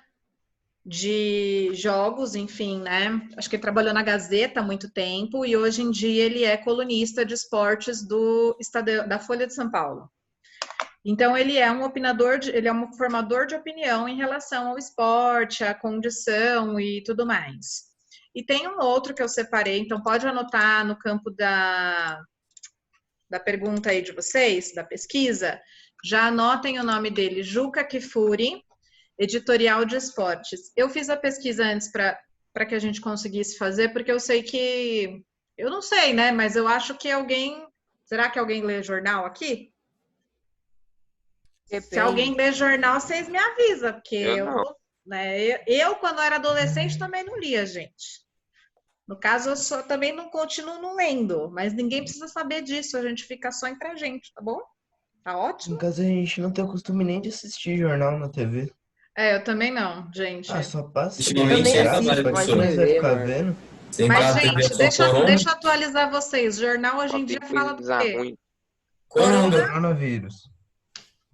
Speaker 1: de jogos, enfim, né? Acho que ele trabalhou na Gazeta há muito tempo e hoje em dia ele é colunista de esportes da Folha de São Paulo. Então ele é um opinador, ele é um formador de opinião em relação ao esporte, à condição e tudo mais. E tem um outro que eu separei, então pode anotar no campo da pergunta aí de vocês, da pesquisa, já anotem o nome dele, Juca Kfouri, editorial de esportes. Eu fiz a pesquisa antes para que a gente conseguisse fazer, porque eu sei que... Eu não sei, né? Mas eu acho que alguém... Será que alguém lê jornal aqui?
Speaker 10: Depende.
Speaker 1: Se alguém lê jornal, vocês me avisam, porque eu, quando era adolescente, também não lia, gente. No caso, eu também não continuo não lendo, mas ninguém precisa saber disso, a gente fica só entre a gente, tá bom? Tá ótimo?
Speaker 11: No caso, a gente não tem o costume nem de assistir jornal na TV.
Speaker 1: Eu também não, gente.
Speaker 11: Só passa.
Speaker 6: Ultimamente,
Speaker 10: nem
Speaker 6: trabalha
Speaker 10: assisto
Speaker 6: com
Speaker 10: mais
Speaker 6: isso, né?
Speaker 10: TV,
Speaker 11: Vai ficar
Speaker 10: mano.
Speaker 11: vendo.
Speaker 6: Sem
Speaker 1: Mas,
Speaker 6: falar
Speaker 1: gente,
Speaker 6: TV, só corona.
Speaker 1: deixa eu atualizar vocês. Jornal hoje em dia fala do quê?
Speaker 12: ruim.
Speaker 11: Coronavírus.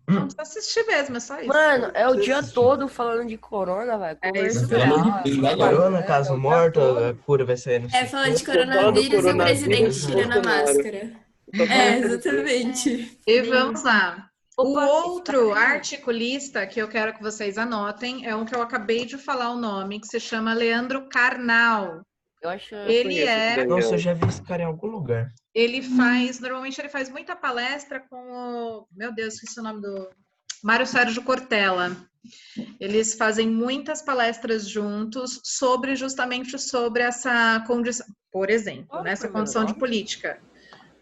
Speaker 1: Não precisa assistir mesmo, é só isso.
Speaker 10: Mano, é o dia todo falando de corona, velho.
Speaker 1: isso
Speaker 6: Pelo amor de Deus, não dá não.
Speaker 11: Corona, caso morto, a cura vai sair no
Speaker 3: Falando de coronavírus, o presidente tirando a máscara. Exatamente.
Speaker 1: E vamos lá. O
Speaker 10: Opa,
Speaker 1: outro
Speaker 10: espera aí.
Speaker 1: articulista que eu quero que vocês anotem é um que eu acabei de falar o nome, que se chama Leandro Carnal.
Speaker 10: Eu acho.
Speaker 1: Ele é,
Speaker 11: Nossa, eu já vi esse cara em algum lugar.
Speaker 1: normalmente ele faz muita palestra com o, meu Deus, esqueci o nome do Mário Sérgio Cortella. Eles fazem muitas palestras juntos justamente sobre essa condição, por exemplo,
Speaker 10: Qual era o
Speaker 1: nessa
Speaker 10: primeiro
Speaker 1: condição de
Speaker 10: nome?
Speaker 1: política.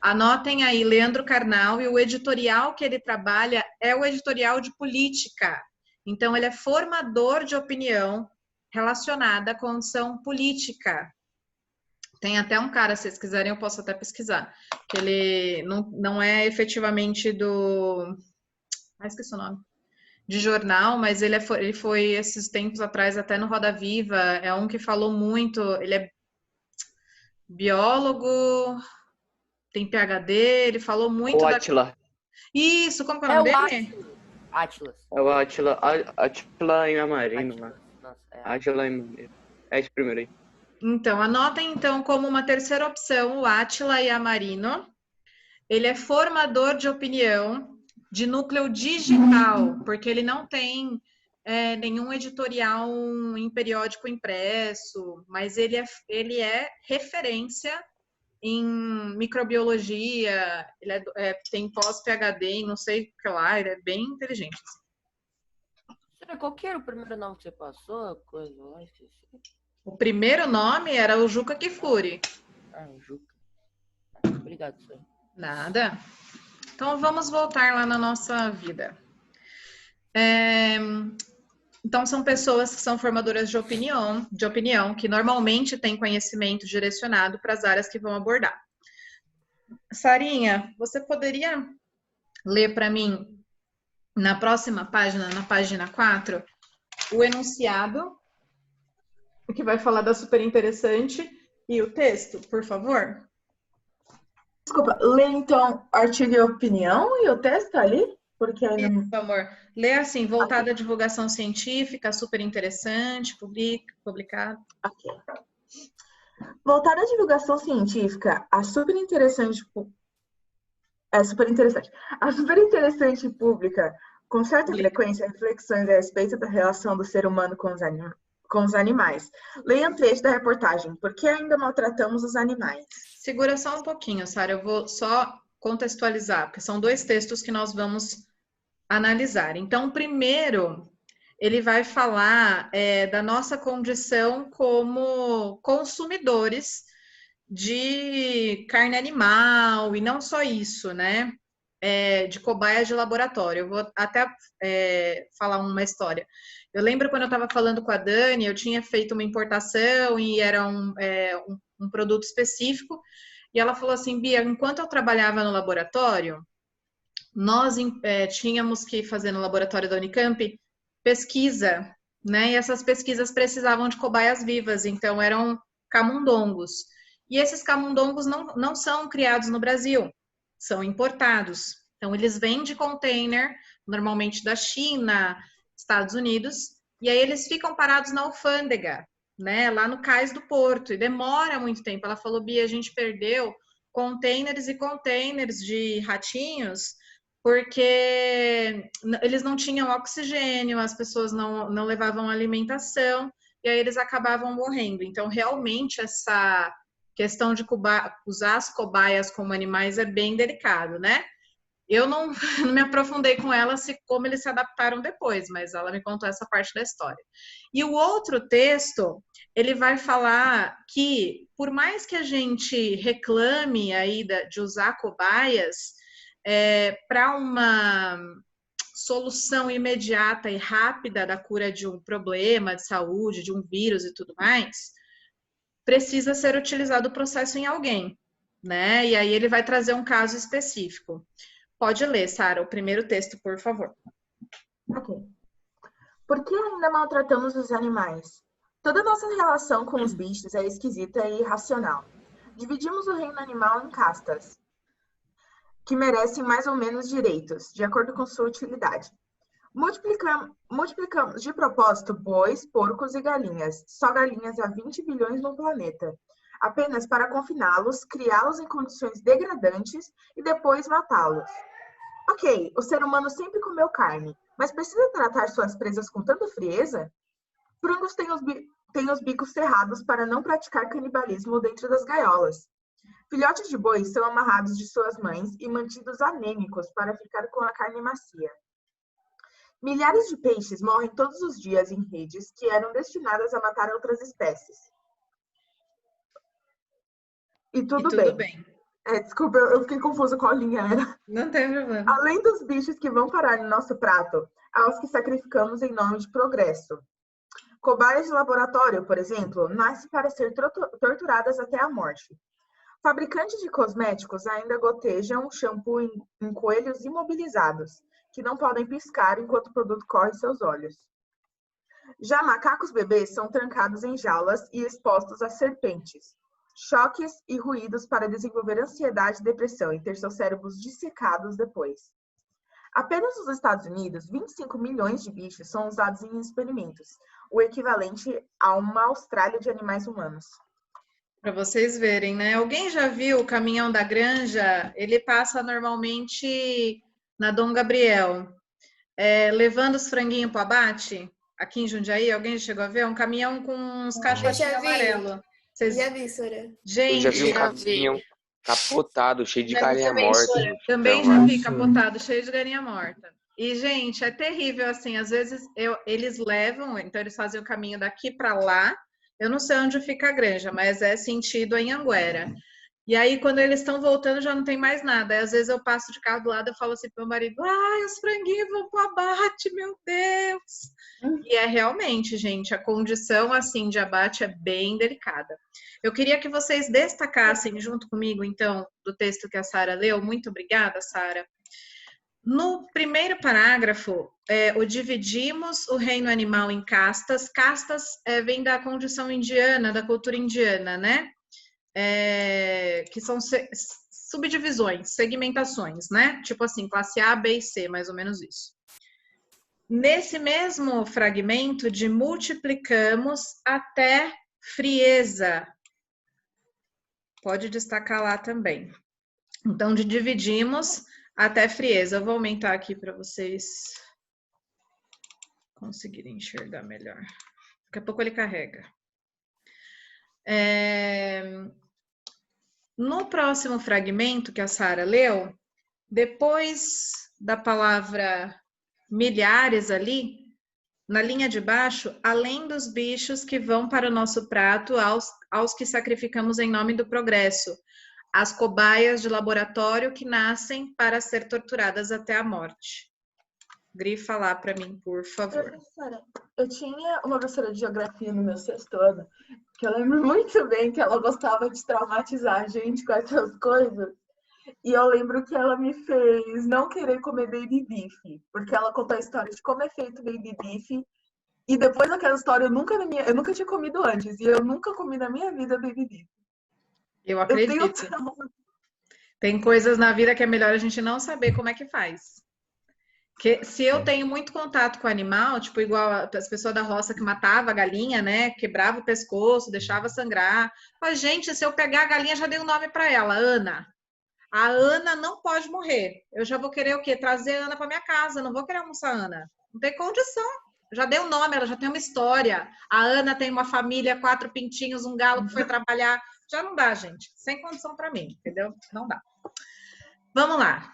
Speaker 1: Anotem aí, Leandro Carnal, e o editorial que ele trabalha é o editorial de política. Então, ele é formador de opinião relacionada à condição política. Tem até um cara, se vocês quiserem, eu posso até pesquisar, que ele não é efetivamente do... Ah, esqueci o nome. De jornal, mas ele foi esses tempos atrás até no Roda Viva, é um que falou muito, ele é biólogo, tem PhD, ele falou muito
Speaker 12: O Átila.
Speaker 1: Isso, como que é o
Speaker 10: É
Speaker 1: nome
Speaker 10: o
Speaker 1: dele?
Speaker 10: Atlas.
Speaker 12: É o Átila. Átila em Amarino lá.
Speaker 10: Nossa,
Speaker 12: Átila em Amarino. É esse primeiro aí.
Speaker 1: Então, anotem então como uma terceira opção o Átila Yamarino. Ele é formador de opinião de núcleo digital, porque ele não tem nenhum editorial em periódico impresso, mas ele é referência em microbiologia, ele tem pós-PhD em não sei o que lá, ele é bem inteligente.
Speaker 10: Será qual que era o primeiro nome que você passou? Coisa lá, esqueci.
Speaker 1: O primeiro nome era o Juca Kfouri.
Speaker 10: Ah, Juca. Obrigado, senhor.
Speaker 1: Nada. Então, vamos voltar lá na nossa vida. Então, são pessoas que são formadoras de opinião, que normalmente têm conhecimento direcionado para as áreas que vão abordar. Sarinha, você poderia ler para mim, na próxima página, na página 4, o enunciado, que vai falar da super interessante, e o texto, por favor?
Speaker 9: Desculpa, lê então artigo e opinião e o texto ali? Porque ainda não...
Speaker 1: Por favor, lê assim, voltada à divulgação científica, super interessante, publicado.
Speaker 9: Ok. Voltada à divulgação científica, a super interessante pública, com certa frequência, reflexões a respeito da relação do ser humano com os animais. Leia um trecho da reportagem. Por que ainda maltratamos os animais?
Speaker 1: Segura só um pouquinho, Sara. Eu vou só contextualizar, porque são 2 textos que nós vamos analisar. Então, primeiro, ele vai falar da nossa condição como consumidores de carne animal, e não só isso, né? De cobaias de laboratório. Eu vou até falar uma história. Eu lembro quando eu estava falando com a Dani, eu tinha feito uma importação e era um produto específico, e ela falou assim, Bia, enquanto eu trabalhava no laboratório, nós tínhamos que fazer no laboratório da Unicamp pesquisa, né? E essas pesquisas precisavam de cobaias vivas, então eram camundongos. E esses camundongos não são criados no Brasil, são importados. Então, eles vêm de container, normalmente da China, Estados Unidos, e aí eles ficam parados na alfândega, né? Lá no cais do porto, e demora muito tempo. Ela falou, Bia, a gente perdeu containers e containers de ratinhos, porque eles não tinham oxigênio, as pessoas não levavam alimentação, e aí eles acabavam morrendo. Então, realmente, essa questão de usar as cobaias como animais é bem delicado, né? Eu não me aprofundei com ela como eles se adaptaram depois, mas ela me contou essa parte da história. E o outro texto, ele vai falar que, por mais que a gente reclame aí de usar cobaias, para uma solução imediata e rápida da cura de um problema de saúde, de um vírus e tudo mais, precisa ser utilizado o processo em alguém, né? E aí ele vai trazer um caso específico. Pode ler, Sara, o primeiro texto, por favor.
Speaker 9: Ok. Por que ainda maltratamos os animais? Toda nossa relação com os bichos é esquisita e irracional. Dividimos o reino animal em castas, que merecem mais ou menos direitos, de acordo com sua utilidade. Multiplicamos de propósito bois, porcos e galinhas. Só galinhas há 20 bilhões no planeta. apenas para confiná-los, criá-los em condições degradantes e depois matá-los. Ok, o ser humano sempre comeu carne, mas precisa tratar suas presas com tanta frieza? Frangos têm os bicos cerrados para não praticar canibalismo dentro das gaiolas. Filhotes de boi são amarrados de suas mães e mantidos anêmicos para ficar com a carne macia. Milhares de peixes morrem todos os dias em redes que eram destinadas a matar outras espécies. E tudo bem. Desculpa, eu fiquei confusa qual linha era.
Speaker 1: Não tem problema.
Speaker 9: Além dos bichos que vão parar no nosso prato, há os que sacrificamos em nome de progresso. Cobaias de laboratório, por exemplo, nascem para ser torturadas até a morte. Fabricantes de cosméticos ainda gotejam shampoo em coelhos imobilizados, que não podem piscar enquanto o produto corre em seus olhos. Já macacos bebês são trancados em jaulas e expostos a serpentes, choques e ruídos para desenvolver ansiedade e depressão e ter seus cérebros dissecados depois. Apenas nos Estados Unidos, 25 milhões de bichos são usados em experimentos, o equivalente a uma Austrália de animais humanos.
Speaker 1: Para vocês verem, né? Alguém já viu o caminhão da granja? Ele passa normalmente na Dom Gabriel, levando os franguinhos para o abate, aqui em Jundiaí. Alguém já chegou a ver? É um caminhão com uns caixotinhos amarelos.
Speaker 3: Já vi, Sora.
Speaker 1: Gente,
Speaker 12: Eu já vi um caminhão capotado, cheio de galinha
Speaker 1: também,
Speaker 12: morta.
Speaker 1: Também já vi capotado, cheio de galinha morta. E, gente, é terrível, assim, às vezes eles levam, então eles fazem o caminho daqui para lá. Eu não sei onde fica a granja, mas é sentido em Anguera. E aí, quando eles estão voltando, já não tem mais nada. Aí, às vezes eu passo de carro do lado e falo assim pro meu marido, ai, os franguinhos vão pro abate, meu Deus! E é realmente, gente, a condição, assim, de abate é bem delicada. Eu queria que vocês destacassem junto comigo, então, do texto que a Sara leu. Muito obrigada, Sara. No primeiro parágrafo, o dividimos o reino animal em castas. Castas vem da condição indiana, da cultura indiana, né? Que são subdivisões, segmentações, né? Tipo assim, classe A, B e C, mais ou menos isso. Nesse mesmo fragmento de multiplicamos até frieza. Pode destacar lá também. Então, de dividimos até frieza. Eu vou aumentar aqui para vocês conseguirem enxergar melhor. Daqui a pouco ele carrega. No próximo fragmento que a Sara leu, depois da palavra milhares ali, na linha de baixo, além dos bichos que vão para o nosso prato, aos que sacrificamos em nome do progresso, as cobaias de laboratório que nascem para ser torturadas até a morte. Grifa lá para mim, por favor.
Speaker 9: Professora, eu tinha uma professora de geografia no meu sexto ano, que eu lembro muito bem que ela gostava de traumatizar a gente com essas coisas. E eu lembro que ela me fez não querer comer baby beef, porque ela contou a história de como é feito baby beef. E depois daquela história, eu nunca tinha comido antes. E eu nunca comi na minha vida baby beef.
Speaker 1: Eu acredito. Tem coisas na vida que é melhor a gente não saber como é que faz. Porque se eu tenho muito contato com o animal, tipo igual as pessoas da roça que matava a galinha, né? Quebrava o pescoço, deixava sangrar. Mas, gente, se eu pegar a galinha, já dei um nome para ela, Ana. A Ana não pode morrer. Eu já vou querer o quê? Trazer a Ana para minha casa. Não vou querer almoçar a Ana. Não tem condição. Já dei um nome, ela já tem uma história. A Ana tem uma família, 4 pintinhos, um galo que foi trabalhar. Já não dá, gente. Sem condição para mim, entendeu? Não dá. Vamos lá.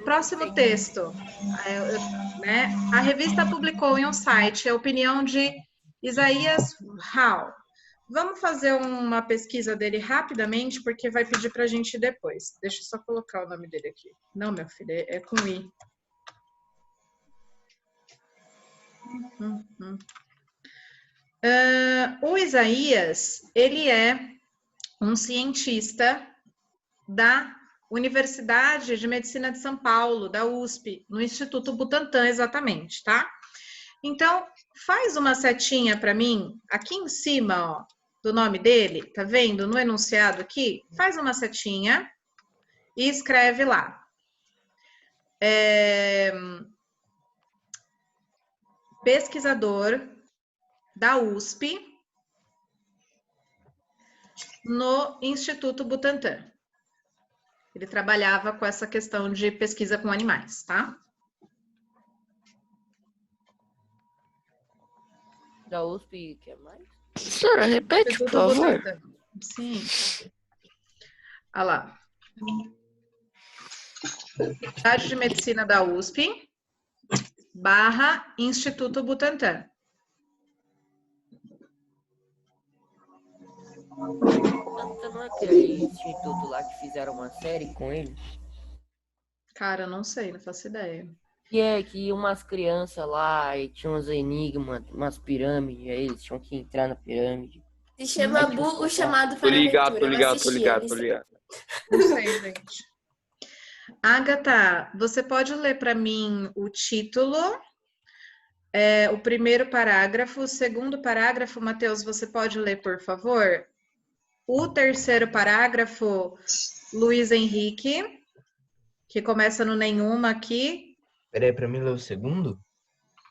Speaker 1: Próximo texto. Né? A revista publicou em um site a opinião de Isaías Hall. Vamos fazer uma pesquisa dele rapidamente, porque vai pedir para a gente depois. Deixa eu só colocar o nome dele aqui. Não, meu filho, é com I. O Isaías, ele é um cientista da Universidade de Medicina de São Paulo, da USP, no Instituto Butantan, exatamente, tá? Então, faz uma setinha para mim, aqui em cima, ó, do nome dele, tá vendo? No enunciado aqui, faz uma setinha e escreve lá. Pesquisador da USP, no Instituto Butantan. Ele trabalhava com essa questão de pesquisa com animais, tá?
Speaker 10: Da USP, quer mais?
Speaker 7: Senhora, repete, por
Speaker 1: Instituto
Speaker 7: favor.
Speaker 1: Butantan. Sim. Olha lá. Faculdade de Medicina da USP / Instituto Butantan.
Speaker 10: Não é aquele instituto lá que fizeram uma série com ele?
Speaker 1: Cara, eu não sei, não faço ideia.
Speaker 10: Que umas crianças lá e tinha uns enigmas, umas pirâmides, aí eles tinham que entrar na pirâmide.
Speaker 3: Se chama O Chamado
Speaker 12: Tô
Speaker 3: para a
Speaker 12: ligado,
Speaker 3: Aventura. Eu assisti,
Speaker 12: tô ligado.
Speaker 1: Não sei, gente. Agatha, você pode ler para mim o título, o primeiro parágrafo, o segundo parágrafo, Matheus, você pode ler, por favor? O terceiro parágrafo, Luiz Henrique, que começa no nenhuma aqui.
Speaker 11: Peraí, pra mim ler o segundo?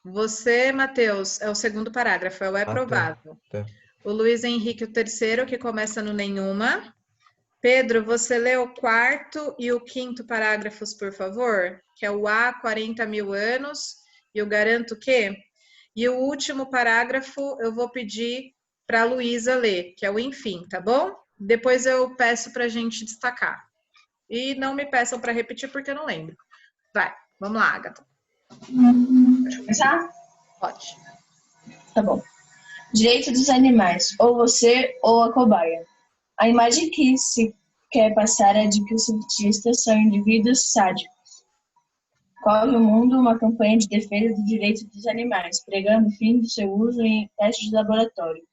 Speaker 1: Você, Matheus, é o segundo parágrafo, é o é provável.
Speaker 11: Tá.
Speaker 1: O Luiz Henrique, o terceiro, que começa no nenhuma. Pedro, você lê o quarto e o quinto parágrafos, por favor? Que é o há 40 mil anos e eu garanto que... E o último parágrafo eu vou pedir para a Luísa ler, que é o enfim, tá bom? Depois eu peço para a gente destacar. E não me peçam para repetir porque eu não lembro. Vai, vamos lá, Agatha.
Speaker 4: Pode começar?
Speaker 1: Pode.
Speaker 4: Tá bom. Direito dos animais, ou você ou a cobaia. A imagem que se quer passar é de que os cientistas são indivíduos sádicos. Corre o mundo uma campanha de defesa do direito dos animais, pregando o fim do seu uso em testes de laboratório.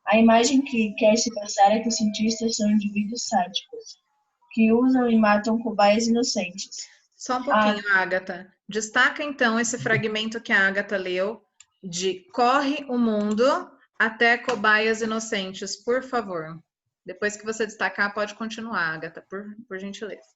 Speaker 4: A imagem que quer se passar é que os cientistas são indivíduos sádicos, que usam e matam cobaias inocentes.
Speaker 1: Só um pouquinho, Agatha. Destaca, então, esse fragmento que a Agatha leu, de corre o mundo até cobaias inocentes, por favor. Depois que você destacar, pode continuar, Agatha, por gentileza.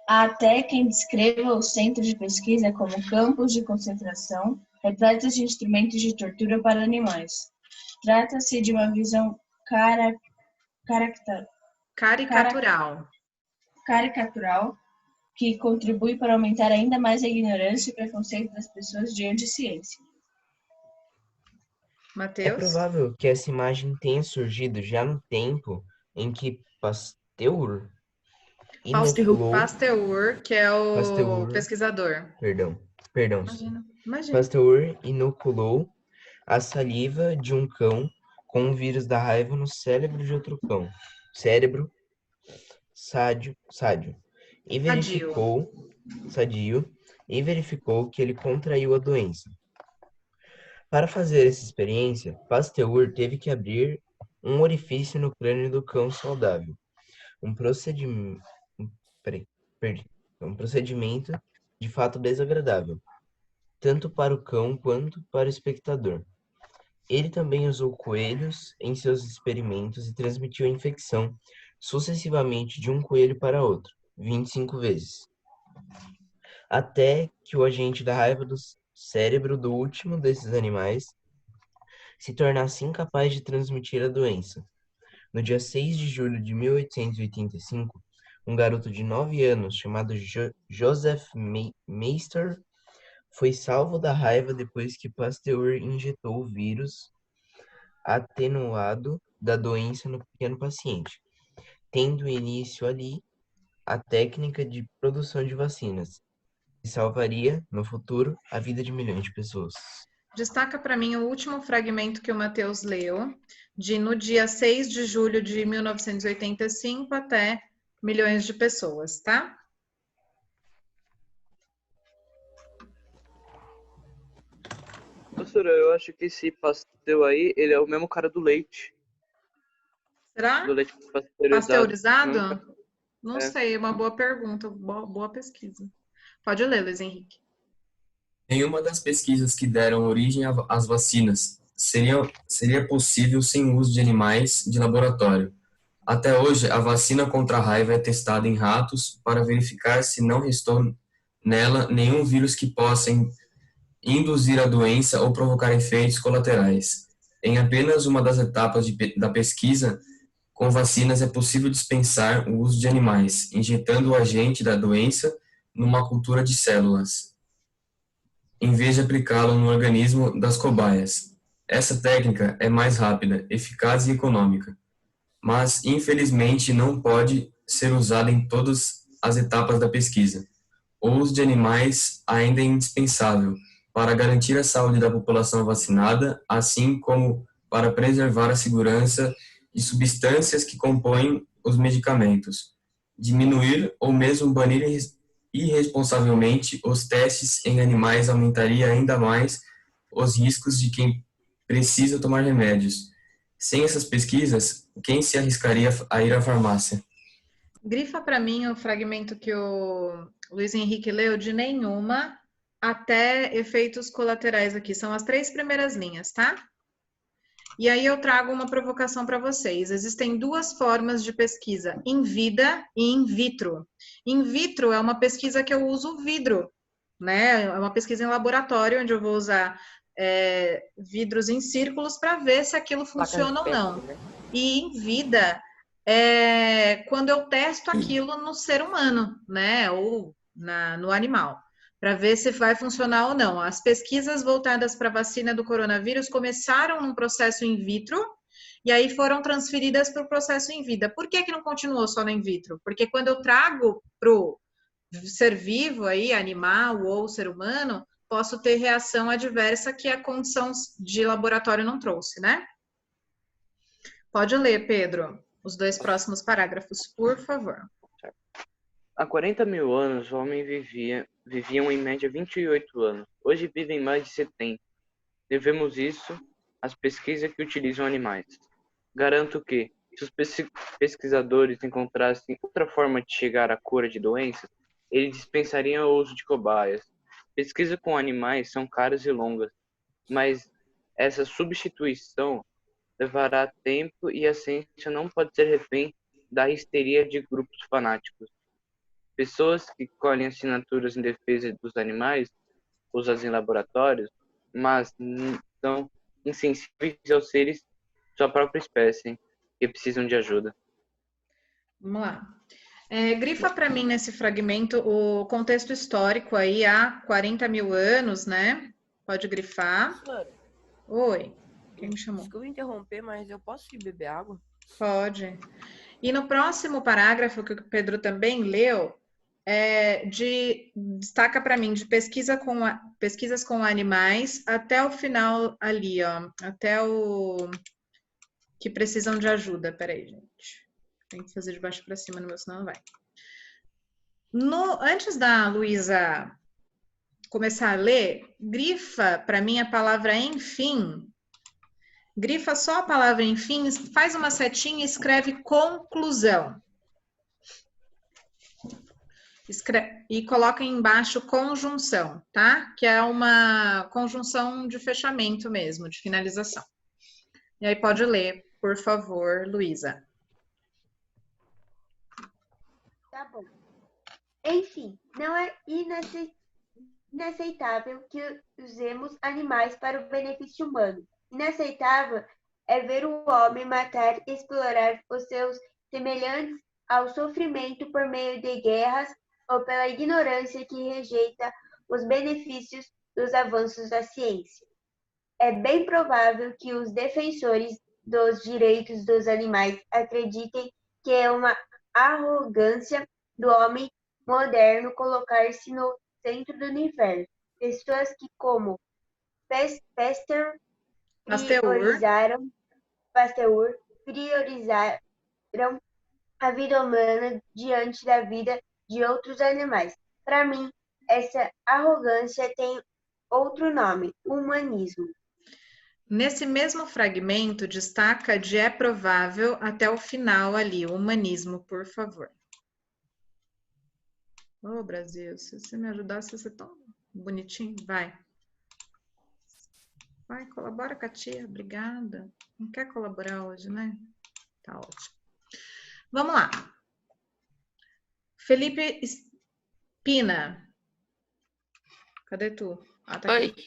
Speaker 4: Há até quem descreva o centro de pesquisa como campos de concentração repletos de instrumentos de tortura para animais. Trata-se de uma visão caricatural que contribui para aumentar ainda mais a ignorância e preconceito das pessoas diante de ciência.
Speaker 1: Matheus?
Speaker 11: É provável que essa imagem tenha surgido já no tempo em que Pasteur inoculou...
Speaker 1: Pasteur, que é o pesquisador.
Speaker 11: Perdão.
Speaker 1: Imagina.
Speaker 11: Pasteur inoculou a saliva de um cão com o vírus da raiva no cérebro de outro cão. Cérebro sadio. E verificou que ele contraiu a doença. Para fazer essa experiência, Pasteur teve que abrir um orifício no crânio do cão saudável. Um procedimento de fato desagradável, tanto para o cão quanto para o espectador. Ele também usou coelhos em seus experimentos e transmitiu a infecção sucessivamente de um coelho para outro, 25 vezes. Até que o agente da raiva do cérebro do último desses animais se tornasse incapaz de transmitir a doença. No dia 6 de julho de 1885, um garoto de 9 anos chamado Joseph Meister foi salvo da raiva depois que Pasteur injetou o vírus atenuado da doença no pequeno paciente, tendo início ali a técnica de produção de vacinas, que salvaria, no futuro, a vida de milhões de pessoas.
Speaker 1: Destaca para mim o último fragmento que o Matheus leu, de no dia 6 de julho de 1985 até milhões de pessoas, tá?
Speaker 13: Professora, eu acho que esse Pasteur aí, ele é o mesmo cara do leite.
Speaker 1: Será?
Speaker 13: Do leite pasteurizado.
Speaker 1: Pasteurizado? Não sei, é uma boa pergunta, boa pesquisa. Pode ler, Luiz Henrique.
Speaker 6: Nenhuma das pesquisas que deram origem às vacinas seria possível sem o uso de animais de laboratório. Até hoje, a vacina contra a raiva é testada em ratos para verificar se não restou nela nenhum vírus que possa induzir a doença ou provocar efeitos colaterais. Em apenas uma das etapas da pesquisa com vacinas é possível dispensar o uso de animais, injetando o agente da doença numa cultura de células, em vez de aplicá-lo no organismo das cobaias. Essa técnica é mais rápida, eficaz e econômica, mas infelizmente não pode ser usada em todas as etapas da pesquisa. O uso de animais ainda é indispensável para garantir a saúde da população vacinada, assim como para preservar a segurança de substâncias que compõem os medicamentos, diminuir ou mesmo banir irresponsavelmente os testes em animais aumentaria ainda mais os riscos de quem precisa tomar remédios. Sem essas pesquisas, quem se arriscaria a ir à farmácia?
Speaker 1: Grifa para mim o fragmento que o Luiz Henrique leu de nenhuma até efeitos colaterais aqui. São as 3 primeiras linhas, tá? E aí eu trago uma provocação para vocês. Existem 2 formas de pesquisa, in vida e in vitro. In vitro é uma pesquisa que eu uso vidro, né? É uma pesquisa em laboratório, onde eu vou usar vidros em círculos para ver se aquilo funciona ou não. E em vida é quando eu testo aquilo no ser humano, né? Ou no animal, para ver se vai funcionar ou não. As pesquisas voltadas para a vacina do coronavírus começaram num processo in vitro e aí foram transferidas para o processo em vida. Por que não continuou só no in vitro? Porque quando eu trago para o ser vivo, aí, animal ou ser humano, posso ter reação adversa que a condição de laboratório não trouxe, né? Pode ler, Pedro, os 2 próximos parágrafos, por favor.
Speaker 13: Há 40 mil anos, os homens viviam em média 28 anos. Hoje vivem mais de 70. Devemos isso às pesquisas que utilizam animais. Garanto que, se os pesquisadores encontrassem outra forma de chegar à cura de doenças, eles dispensariam o uso de cobaias. Pesquisas com animais são caras e longas, mas essa substituição levará tempo e a ciência não pode ser refém da histeria de grupos fanáticos. Pessoas que colhem assinaturas em defesa dos animais usados em laboratórios, mas são insensíveis aos seres de sua própria espécie que precisam de ajuda.
Speaker 1: Vamos lá. Grifa para mim nesse fragmento o contexto histórico aí há 40 mil anos, né? Pode grifar.
Speaker 10: Professora,
Speaker 1: Oi, quem me chamou?
Speaker 10: desculpa interromper, mas eu posso ir beber água?
Speaker 1: Pode. E no próximo parágrafo, que o Pedro também leu, destaca para mim de pesquisas com animais até o final ali, ó, até o que precisam de ajuda. Peraí, gente. Tem que fazer de baixo para cima, no meu, senão não vai. Antes da Luísa começar a ler, grifa para mim a palavra enfim. Grifa só a palavra enfim, faz uma setinha e escreve conclusão. E coloca embaixo conjunção, tá? Que é uma conjunção de fechamento mesmo, de finalização. E aí pode ler, por favor, Luísa.
Speaker 14: Tá bom. Enfim, não é inaceitável que usemos animais para o benefício humano. Inaceitável é ver o homem matar e explorar os seus semelhantes ao sofrimento por meio de guerras ou pela ignorância que rejeita os benefícios dos avanços da ciência. É bem provável que os defensores dos direitos dos animais acreditem que é uma arrogância do homem moderno colocar-se no centro do universo. Pessoas que, como Pasteur priorizaram a vida humana diante da vida de outros animais. Para mim, essa arrogância tem outro nome: humanismo.
Speaker 1: Nesse mesmo fragmento, destaca de é provável até o final ali, o humanismo, por favor. Ô, Brasil, se você me ajudasse, ia ser tão bonitinho. Vai. Vai, colabora com a tia, obrigada. Não quer colaborar hoje, né? Tá ótimo. Vamos lá. Felipe Espina. Cadê tu? tá
Speaker 7: Oi.
Speaker 1: aqui.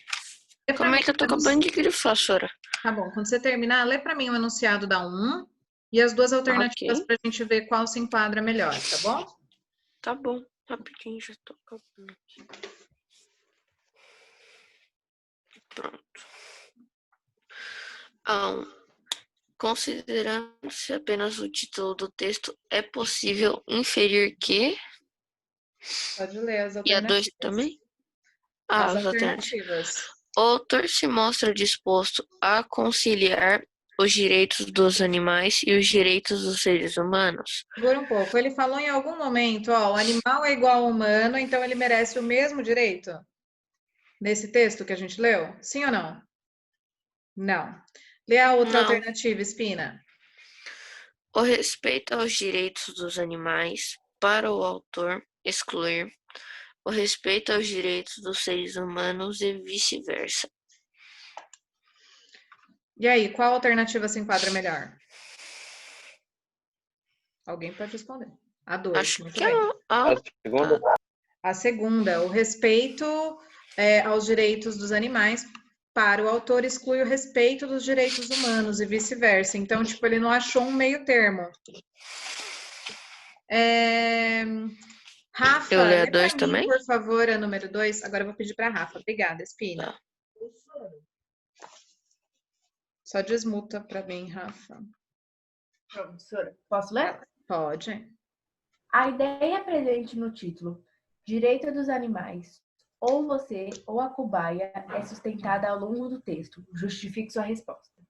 Speaker 1: Lê pra
Speaker 7: Como
Speaker 1: mim
Speaker 7: é que eu tô
Speaker 1: o
Speaker 7: acabando de grifar, Sora?
Speaker 1: Tá bom, quando você terminar, lê pra mim o enunciado da 1 e as duas alternativas
Speaker 7: Ok.
Speaker 1: pra gente ver qual se enquadra melhor, tá bom?
Speaker 7: Tá bom, rapidinho, já tô acabando aqui. Pronto. Considerando-se apenas o título do texto, é possível inferir que...
Speaker 1: Pode ler as
Speaker 7: E a 2
Speaker 1: alternativas.
Speaker 7: também?
Speaker 1: As
Speaker 7: As alternativas.
Speaker 1: alternativas.
Speaker 7: O autor se mostra disposto a conciliar os direitos dos animais e os direitos dos seres humanos.
Speaker 1: Segura um pouco. Ele falou em algum momento, ó, o animal é igual ao humano, então ele merece o mesmo direito? Nesse texto que a gente leu? Sim ou não? Não. Lê a outra
Speaker 7: Não.
Speaker 1: alternativa, Espina.
Speaker 7: O respeito aos direitos dos animais, para o autor excluir o respeito aos direitos dos seres humanos e vice-versa.
Speaker 1: E aí, qual alternativa se enquadra melhor? Alguém pode responder. A 2,
Speaker 7: Acho
Speaker 1: muito
Speaker 7: que
Speaker 1: bem.
Speaker 12: A segunda.
Speaker 1: A segunda, o respeito aos direitos dos animais, para o autor exclui o respeito dos direitos humanos e vice-versa. Então, tipo, ele não achou um meio termo. Rafa,
Speaker 7: Eu leio a
Speaker 1: lê para
Speaker 7: 2
Speaker 1: mim,
Speaker 7: também?
Speaker 1: por favor, a número 2. Agora eu vou pedir para a Rafa. Obrigada, Espina.
Speaker 7: Tá.
Speaker 1: Só desmuta para mim, Rafa.
Speaker 9: Professora, posso ler?
Speaker 1: Pode.
Speaker 9: A ideia presente no título, Direito dos Animais, ou você ou a cobaia, é sustentada ao longo do texto. Justifique sua resposta.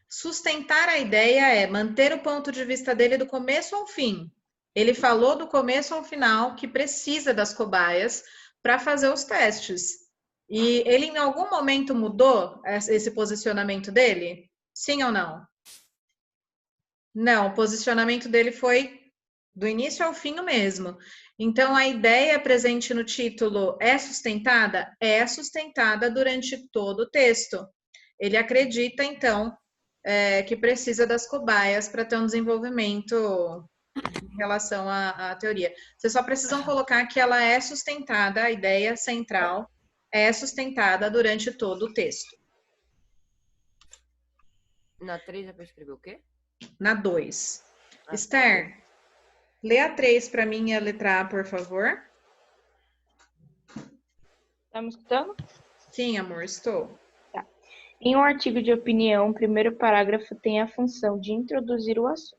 Speaker 1: Sustentar a ideia é manter o ponto de vista dele do começo ao fim. Ele falou do começo ao final que precisa das cobaias para fazer os testes. E ele em algum momento mudou esse posicionamento dele? Sim ou não? Não, o posicionamento dele foi do início ao fim o mesmo. Então, a ideia presente no título é sustentada? É sustentada durante todo o texto. Ele acredita, então, que precisa das cobaias para ter um desenvolvimento em relação à teoria. Vocês só precisam colocar que ela é sustentada, a ideia central é sustentada durante todo o texto.
Speaker 10: Na 3 é para escrever o quê?
Speaker 1: Na 2. Esther, lê a 3 para mim e a letra A, por favor.
Speaker 15: Tá me escutando?
Speaker 1: Sim, amor, estou.
Speaker 15: Tá. Em um artigo de opinião, o primeiro parágrafo tem a função de introduzir o assunto.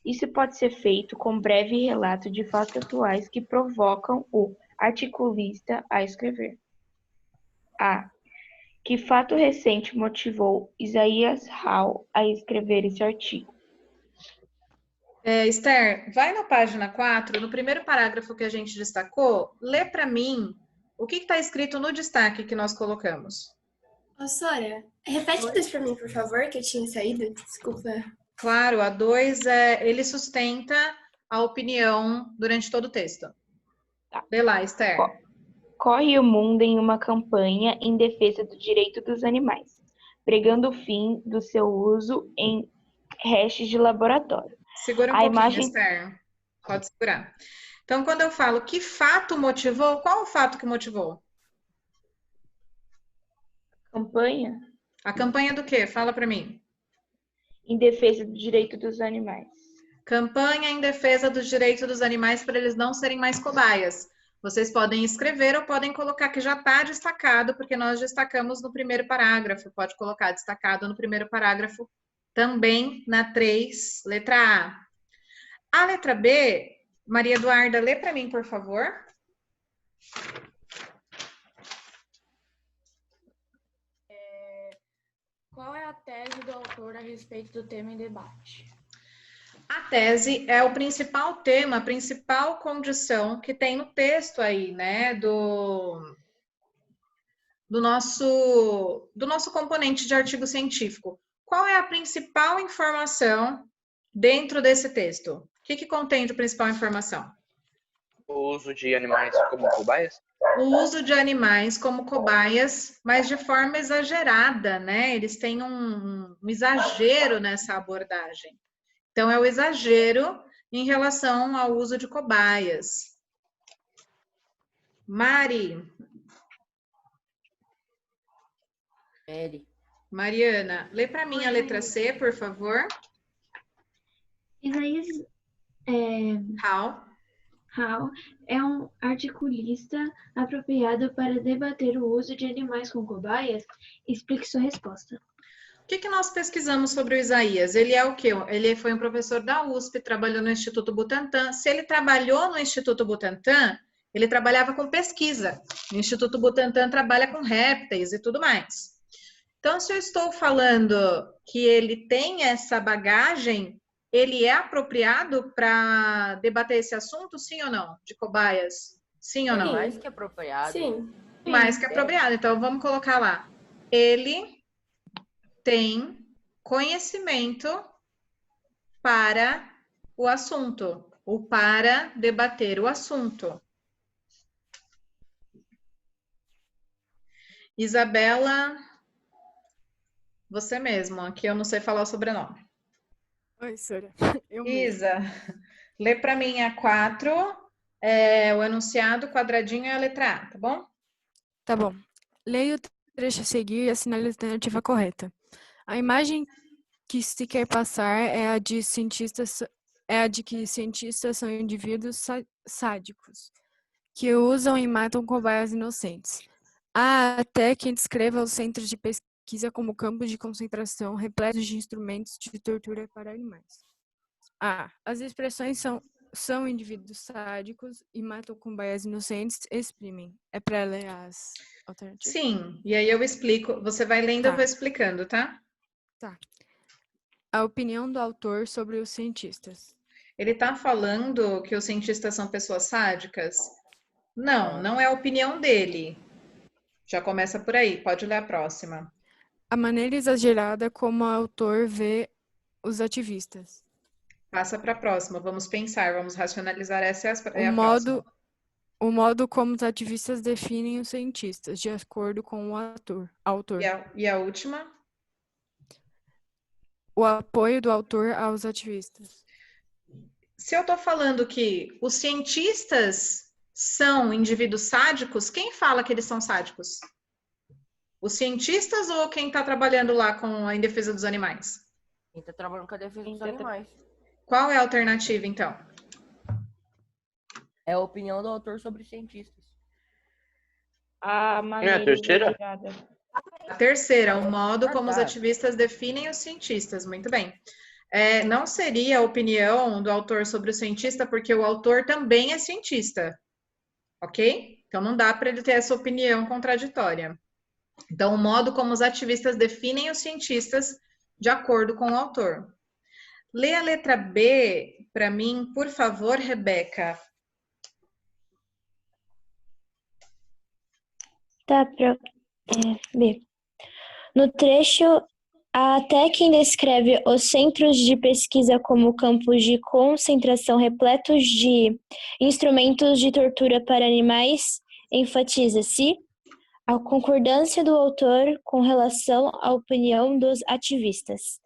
Speaker 15: Isso pode ser feito com breve relato de fatos atuais que provocam o articulista a escrever. A. Que fato recente motivou Isaías Hall a escrever esse artigo?
Speaker 1: Esther, vai na página 4, no primeiro parágrafo que a gente destacou, lê para mim o que está escrito no destaque que nós colocamos.
Speaker 3: Ô, Sora, repete isso para mim, por favor, que eu tinha saído. Desculpa.
Speaker 1: Claro, a 2 ele sustenta a opinião durante todo o texto.
Speaker 15: Tá.
Speaker 1: Lê lá, Esther.
Speaker 15: Corre o mundo em uma campanha em defesa do direito dos animais, pregando o fim do seu uso em restos de laboratório.
Speaker 1: Segura um pouquinho, Esther. Pode segurar. Então, quando eu falo que fato motivou, qual o fato que motivou?
Speaker 15: Campanha?
Speaker 1: A campanha do quê? Fala para mim.
Speaker 15: Em defesa do direito dos animais.
Speaker 1: Campanha em defesa dos direitos dos animais para eles não serem mais cobaias. Vocês podem escrever ou podem colocar que já está destacado, porque nós destacamos no primeiro parágrafo. Pode colocar destacado no primeiro parágrafo também na 3, letra A. A letra B, Maria Eduarda, lê para mim, por favor.
Speaker 2: Qual é a tese do autor a respeito do tema em debate?
Speaker 1: A tese é o principal tema, a principal condição que tem no texto aí, né, do nosso componente de artigo científico. Qual é a principal informação dentro desse texto? O que contém de principal informação?
Speaker 12: O uso de animais como cobaias?
Speaker 1: O uso de animais como cobaias, mas de forma exagerada, né? Eles têm um exagero nessa abordagem. Então, é o exagero em relação ao uso de cobaias. Mari.
Speaker 10: L.
Speaker 1: Mariana, lê para mim a letra C, por favor.
Speaker 16: Isaías Hall é um articulista apropriado para debater o uso de animais com cobaias? Explique sua resposta.
Speaker 1: O que nós pesquisamos sobre o Isaías? Ele é o quê? Ele foi um professor da USP, trabalhou no Instituto Butantan. Se ele trabalhou no Instituto Butantan, ele trabalhava com pesquisa. O Instituto Butantan trabalha com répteis e tudo mais. Então, se eu estou falando que ele tem essa bagagem, ele é apropriado para debater esse assunto, sim ou não? De cobaias? Sim ou não?
Speaker 10: Mais que apropriado.
Speaker 3: Sim.
Speaker 1: Mais que apropriado. Então, vamos colocar lá. Ele tem conhecimento para o assunto, ou para debater o assunto. Isabela, você mesmo, aqui eu não sei falar o sobrenome.
Speaker 2: Oi, Sora.
Speaker 1: Isa, lê para mim a 4, o enunciado, quadradinho e a letra A, tá bom?
Speaker 2: Tá bom. Leia o trecho a seguir e assinale a alternativa correta. A imagem que se quer passar é a de que cientistas são indivíduos sádicos, que usam e matam cobaias inocentes. Há até quem descreva os centros de pesquisa como campos de concentração repletos de instrumentos de tortura para animais. As expressões são indivíduos sádicos e matam cobaias inocentes exprimem. É para ler as alternativas?
Speaker 1: Sim, e aí eu explico. Você vai lendo, eu vou explicando, tá?
Speaker 2: Tá. A opinião do autor sobre os cientistas.
Speaker 1: Ele está falando que os cientistas são pessoas sádicas? Não, não é a opinião dele. Já começa por aí, pode ler a próxima.
Speaker 2: A maneira exagerada como o autor vê os ativistas.
Speaker 1: Passa para a próxima, vamos pensar, vamos racionalizar, essa é a próxima.
Speaker 2: O modo como os ativistas definem os cientistas, de acordo com o autor.
Speaker 1: E a última?
Speaker 2: O apoio do autor aos ativistas.
Speaker 1: Se eu estou falando que os cientistas são indivíduos sádicos, quem fala que eles são sádicos? Os cientistas ou quem está trabalhando lá em defesa dos animais?
Speaker 10: Quem está trabalhando com a defesa dos animais.
Speaker 1: Qual é a alternativa, então?
Speaker 10: É a opinião do autor sobre os cientistas.
Speaker 15: A maneira
Speaker 13: a terceira?
Speaker 15: exagerada.
Speaker 1: A terceira, o modo como os ativistas definem os cientistas. Muito bem. Não seria a opinião do autor sobre o cientista, porque o autor também é cientista. Ok? Então, não dá para ele ter essa opinião contraditória. Então, o modo como os ativistas definem os cientistas de acordo com o autor. Lê a letra B para mim, por favor, Rebeca.
Speaker 17: Tá, B. No trecho, há até quem descreve os centros de pesquisa como campos de concentração repletos de instrumentos de tortura para animais, enfatiza-se a concordância do autor com relação à opinião dos ativistas.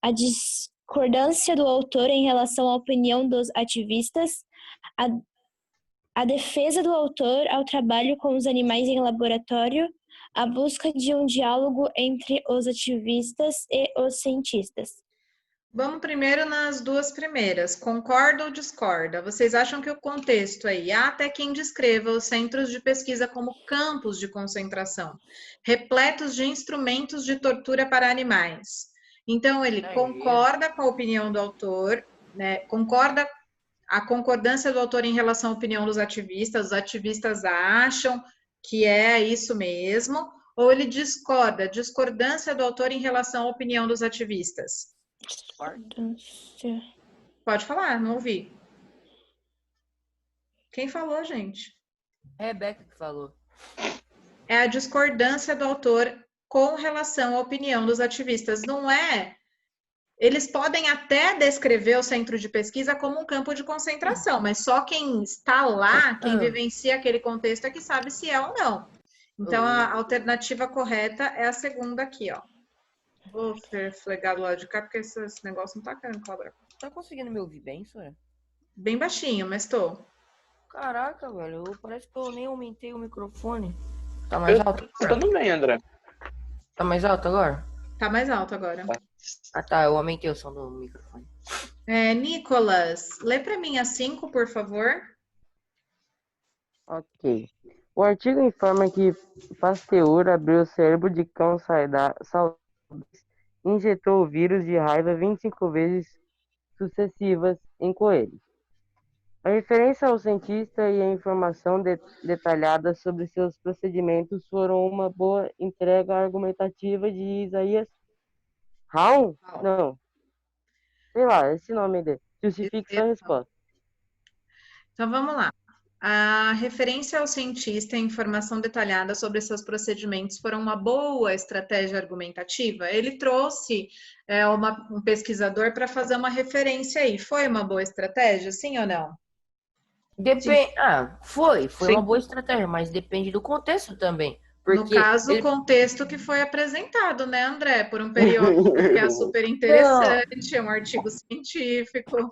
Speaker 17: A discordância do autor em relação à opinião dos ativistas, a defesa do autor ao trabalho com os animais em laboratório, a busca de um diálogo entre os ativistas e os cientistas.
Speaker 1: Vamos primeiro nas duas primeiras. Concorda ou discorda? Vocês acham que o contexto aí, há até quem descreva os centros de pesquisa como campos de concentração, repletos de instrumentos de tortura para animais. Então, ele concorda com a opinião do autor, né? Concorda a concordância do autor em relação à opinião dos ativistas, os ativistas acham que é isso mesmo, ou ele discorda, discordância do autor em relação à opinião dos ativistas?
Speaker 17: Discordância.
Speaker 1: Pode falar, não ouvi. Quem falou, gente?
Speaker 10: Rebeca que falou.
Speaker 1: É a discordância do autor com relação à opinião dos ativistas. Não é... Eles podem até descrever o centro de pesquisa como um campo de concentração, mas só quem está lá, quem vivencia aquele contexto é que sabe se é ou não. Então, a alternativa correta é a segunda aqui, ó. Vou ter flegado lá de cá, porque esse negócio não tá querendo colaborar.
Speaker 10: Tá conseguindo me ouvir bem, Sora?
Speaker 1: Bem baixinho, mas tô.
Speaker 10: Caraca, velho, parece que eu nem aumentei o microfone. Tá mais alto?
Speaker 13: Tá tudo bem, André.
Speaker 10: Tá mais alto agora?
Speaker 1: Tá mais alto agora.
Speaker 10: Ah, tá. Eu aumentei o som do microfone.
Speaker 1: Nicolas, lê para mim a 5, por favor.
Speaker 18: Ok. O artigo informa que Pasteur abriu o cérebro de cão saudável e injetou o vírus de raiva 25 vezes sucessivas em coelhos. A referência ao cientista e a informação detalhada sobre seus procedimentos foram uma boa entrega argumentativa de Isaias Raul? Não. Sei lá, esse nome dele. Justifique sua resposta.
Speaker 1: Então vamos lá. A referência ao cientista e a informação detalhada sobre seus procedimentos foram uma boa estratégia argumentativa? Ele trouxe um pesquisador para fazer uma referência aí. Foi uma boa estratégia, sim ou não?
Speaker 10: Depende. Foi uma boa estratégia, mas depende do contexto também.
Speaker 1: No caso, o contexto que foi apresentado, né, André? Por um periódico que é super interessante, é um artigo científico.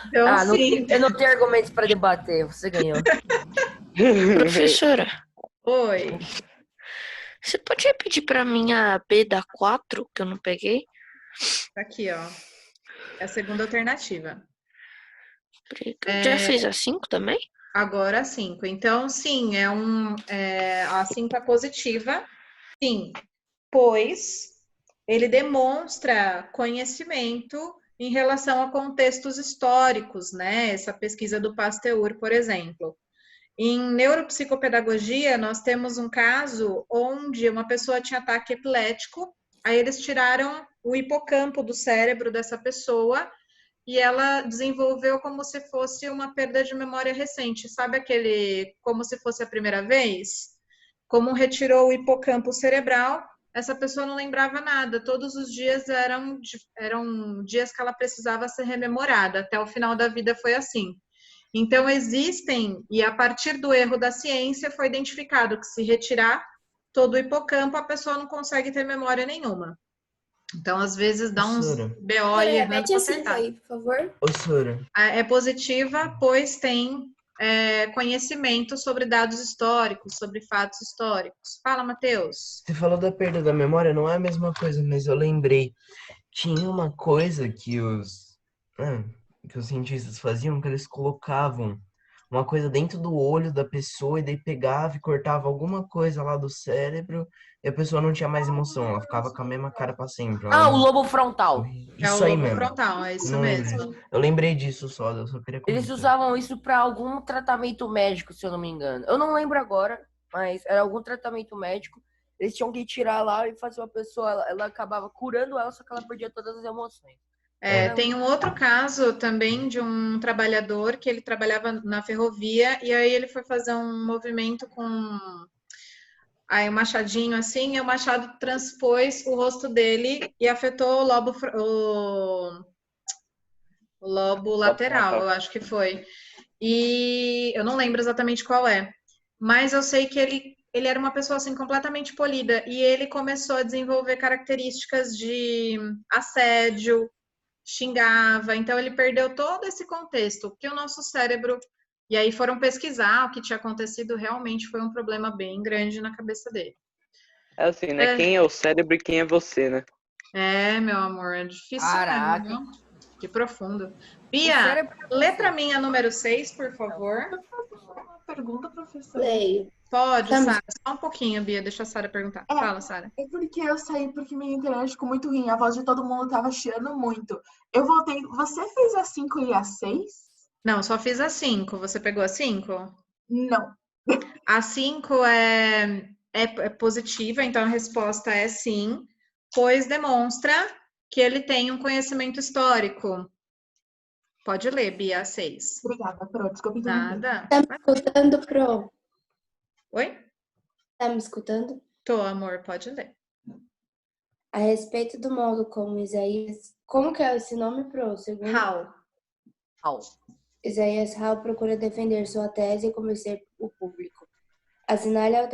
Speaker 1: Então, sim.
Speaker 10: Eu não tenho argumentos para debater, você ganhou.
Speaker 7: Professora.
Speaker 1: Oi.
Speaker 7: Você pode repetir para mim a B da 4, que eu não peguei?
Speaker 1: Tá aqui, ó. É a segunda alternativa.
Speaker 7: Já fez a 5 também?
Speaker 1: Agora a 5. Então, sim, a 5 é positiva. Sim, pois ele demonstra conhecimento em relação a contextos históricos, né? Essa pesquisa do Pasteur, por exemplo. Em neuropsicopedagogia, nós temos um caso onde uma pessoa tinha ataque epilético, aí eles tiraram o hipocampo do cérebro dessa pessoa e ela desenvolveu como se fosse uma perda de memória recente. Sabe como se fosse a primeira vez? Como retirou o hipocampo cerebral, essa pessoa não lembrava nada. Todos os dias eram dias que ela precisava ser rememorada. Até o final da vida foi assim. Então, e a partir do erro da ciência, foi identificado que se retirar todo o hipocampo, a pessoa não consegue ter memória nenhuma. Então, às vezes, dá uns BO aí errando para acertar.
Speaker 3: Aí, por favor.
Speaker 11: Sora.
Speaker 1: É positiva, pois tem conhecimento sobre dados históricos, sobre fatos históricos. Fala, Matheus.
Speaker 11: Você falou da perda da memória, não é a mesma coisa, mas eu lembrei. Tinha uma coisa que os cientistas faziam, que eles colocavam uma coisa dentro do olho da pessoa e daí pegava e cortava alguma coisa lá do cérebro e a pessoa não tinha mais emoção, ela ficava com a mesma cara pra sempre.
Speaker 10: O lobo frontal.
Speaker 11: Isso aí mesmo.
Speaker 1: Frontal, é isso
Speaker 11: não
Speaker 1: mesmo.
Speaker 11: Eu lembrei disso só, eu só queria comentar.
Speaker 10: Eles usavam isso para algum tratamento médico, se eu não me engano. Eu não lembro agora, mas era algum tratamento médico. Eles tinham que tirar lá e fazer uma pessoa, ela acabava curando ela, só que ela perdia todas as emoções.
Speaker 1: Tem um outro caso também de um trabalhador que ele trabalhava na ferrovia e aí ele foi fazer um movimento com um machadinho assim, e o machado transpôs o rosto dele e afetou o lobo lateral, eu acho que foi. E eu não lembro exatamente qual é, mas eu sei que ele era uma pessoa assim completamente polida e ele começou a desenvolver características de assédio, xingava, então ele perdeu todo esse contexto, que o nosso cérebro, e aí foram pesquisar o que tinha acontecido, realmente foi um problema bem grande na cabeça dele.
Speaker 13: É assim, né? Quem é o cérebro e quem é você, né?
Speaker 1: Meu amor, é difícil.
Speaker 10: Caraca.
Speaker 1: Mesmo, viu? Que profundo. Bia, lê pra mim a número 6, por favor.
Speaker 9: Uma pergunta, professora.
Speaker 3: Leio.
Speaker 1: Pode, Sara. Só um pouquinho, Bia. Deixa a Sara perguntar. Fala, Sara.
Speaker 9: É porque eu saí porque minha internet ficou muito ruim. A voz de todo mundo tava chiando muito. Eu voltei. Você fez a 5 e a 6?
Speaker 1: Não, só fiz a 5. Você pegou a 5?
Speaker 9: Não.
Speaker 1: A 5 é positiva, então a resposta é sim, pois demonstra que ele tem um conhecimento histórico. Pode ler, Bia, a 6.
Speaker 9: Obrigada, Pro. Desculpa.
Speaker 1: Nada.
Speaker 3: Tá me escutando, Pro?
Speaker 1: Oi?
Speaker 3: Tá me escutando?
Speaker 1: Tô, amor, pode ler.
Speaker 3: A respeito do modo como Isaías... Como que é esse nome, Pro? Segundo...
Speaker 10: Raul.
Speaker 3: Isaías Raul procura defender sua tese e convencer o público. Assinale as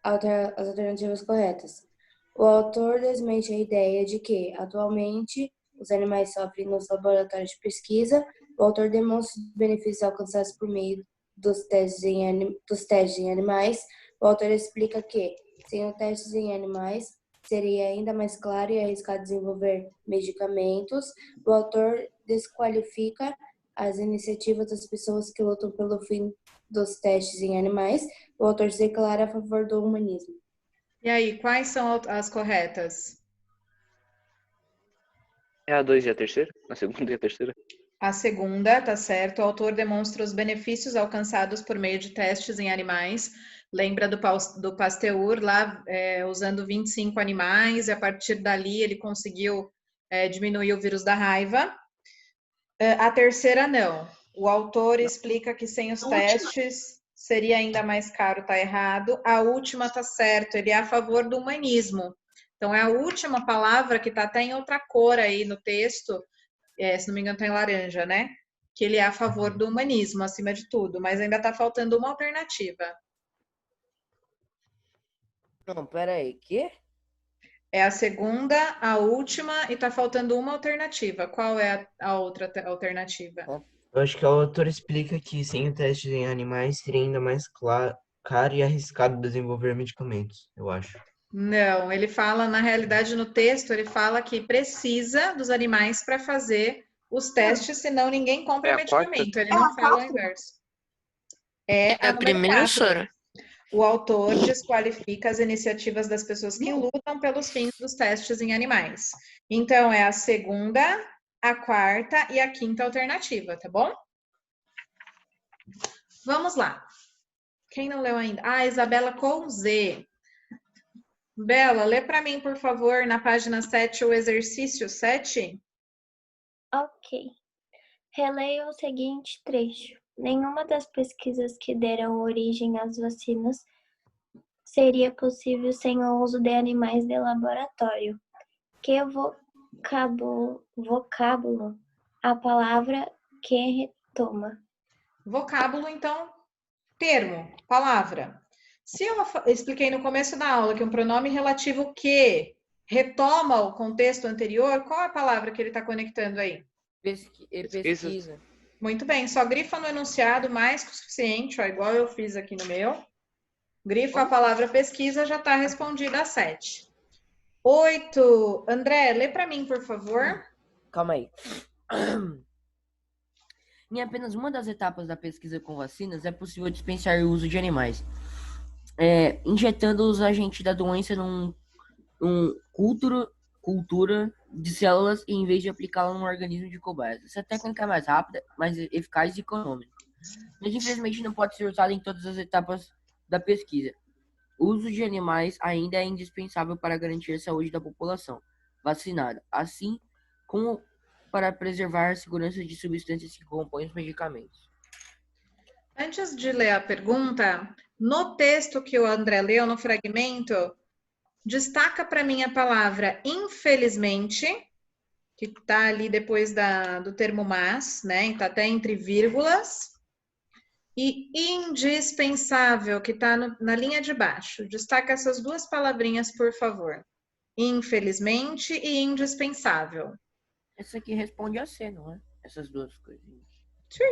Speaker 3: alternativas corretas. O autor desmente a ideia de que, atualmente, os animais sofrem nos laboratórios de pesquisa. O autor demonstra os benefícios alcançados por meio dos testes em animais. O autor explica que,
Speaker 19: sem testes em animais, seria ainda mais claro e arriscado desenvolver medicamentos. O autor desqualifica as iniciativas das pessoas que lutam pelo fim dos testes em animais. O autor se declara a favor do humanismo.
Speaker 1: E aí, quais são as corretas?
Speaker 13: É a 2 e a terceira? A segunda e a terceira?
Speaker 1: A segunda, tá certo. O autor demonstra os benefícios alcançados por meio de testes em animais. Lembra do Pasteur lá, usando 25 animais, e a partir dali ele conseguiu diminuir o vírus da raiva. A terceira, não. O autor explica que sem os testes seria ainda mais caro, tá errado. A última tá certo, ele é a favor do humanismo. Então, é a última palavra que tá até em outra cor aí no texto, se não me engano tá em laranja, né? Que ele é a favor do humanismo, acima de tudo, mas ainda tá faltando uma alternativa.
Speaker 10: Não, peraí, quê?
Speaker 1: É a segunda, a última, e tá faltando uma alternativa. Qual é a outra alternativa?
Speaker 11: Eu acho que o autor explica que sem o teste em animais seria ainda mais caro e arriscado desenvolver medicamentos, eu acho.
Speaker 1: Não, ele fala, na realidade, no texto, ele fala que precisa dos animais para fazer os testes, senão ninguém compra medicamento. Ele não fala o inverso. É
Speaker 7: a primeira, Sora.
Speaker 1: O autor desqualifica as iniciativas das pessoas que lutam pelos fins dos testes em animais. Então, é a segunda, a quarta e a quinta alternativa, tá bom? Vamos lá. Quem não leu ainda? Ah, Isabela com Z. Bela, lê para mim, por favor, na página 7, o exercício 7.
Speaker 17: Ok. Releia o seguinte trecho. Nenhuma das pesquisas que deram origem às vacinas seria possível sem o uso de animais de laboratório. Que vocábulo a palavra que retoma.
Speaker 1: Vocábulo, então, termo, palavra. Se eu expliquei no começo da aula que um pronome relativo que retoma o contexto anterior, qual é a palavra que ele está conectando aí?
Speaker 10: Pesquisa.
Speaker 1: Muito bem, só grifa no enunciado mais que o suficiente, ó, igual eu fiz aqui no meu. Grifa a palavra pesquisa, já está respondida a 7. 8. André, lê para mim, por favor.
Speaker 10: Calma aí. Em apenas uma das etapas da pesquisa com vacinas, é possível dispensar o uso de animais, injetando os agentes da doença num cultura de células em vez de aplicá-la num organismo de cobaias. Essa técnica é mais rápida, mais eficaz e econômica, mas infelizmente não pode ser usada em todas as etapas da pesquisa. O uso de animais ainda é indispensável para garantir a saúde da população vacinada, assim como para preservar a segurança de substâncias que compõem os medicamentos.
Speaker 1: Antes de ler a pergunta, no texto que o André leu, no fragmento, destaca para mim a palavra infelizmente, que está ali depois do termo mas, né? Está até entre vírgulas. E indispensável, que está na linha de baixo. Destaca essas duas palavrinhas, por favor. Infelizmente e indispensável.
Speaker 10: Essa aqui responde a C, não é? Essas duas coisinhas.
Speaker 1: Sim.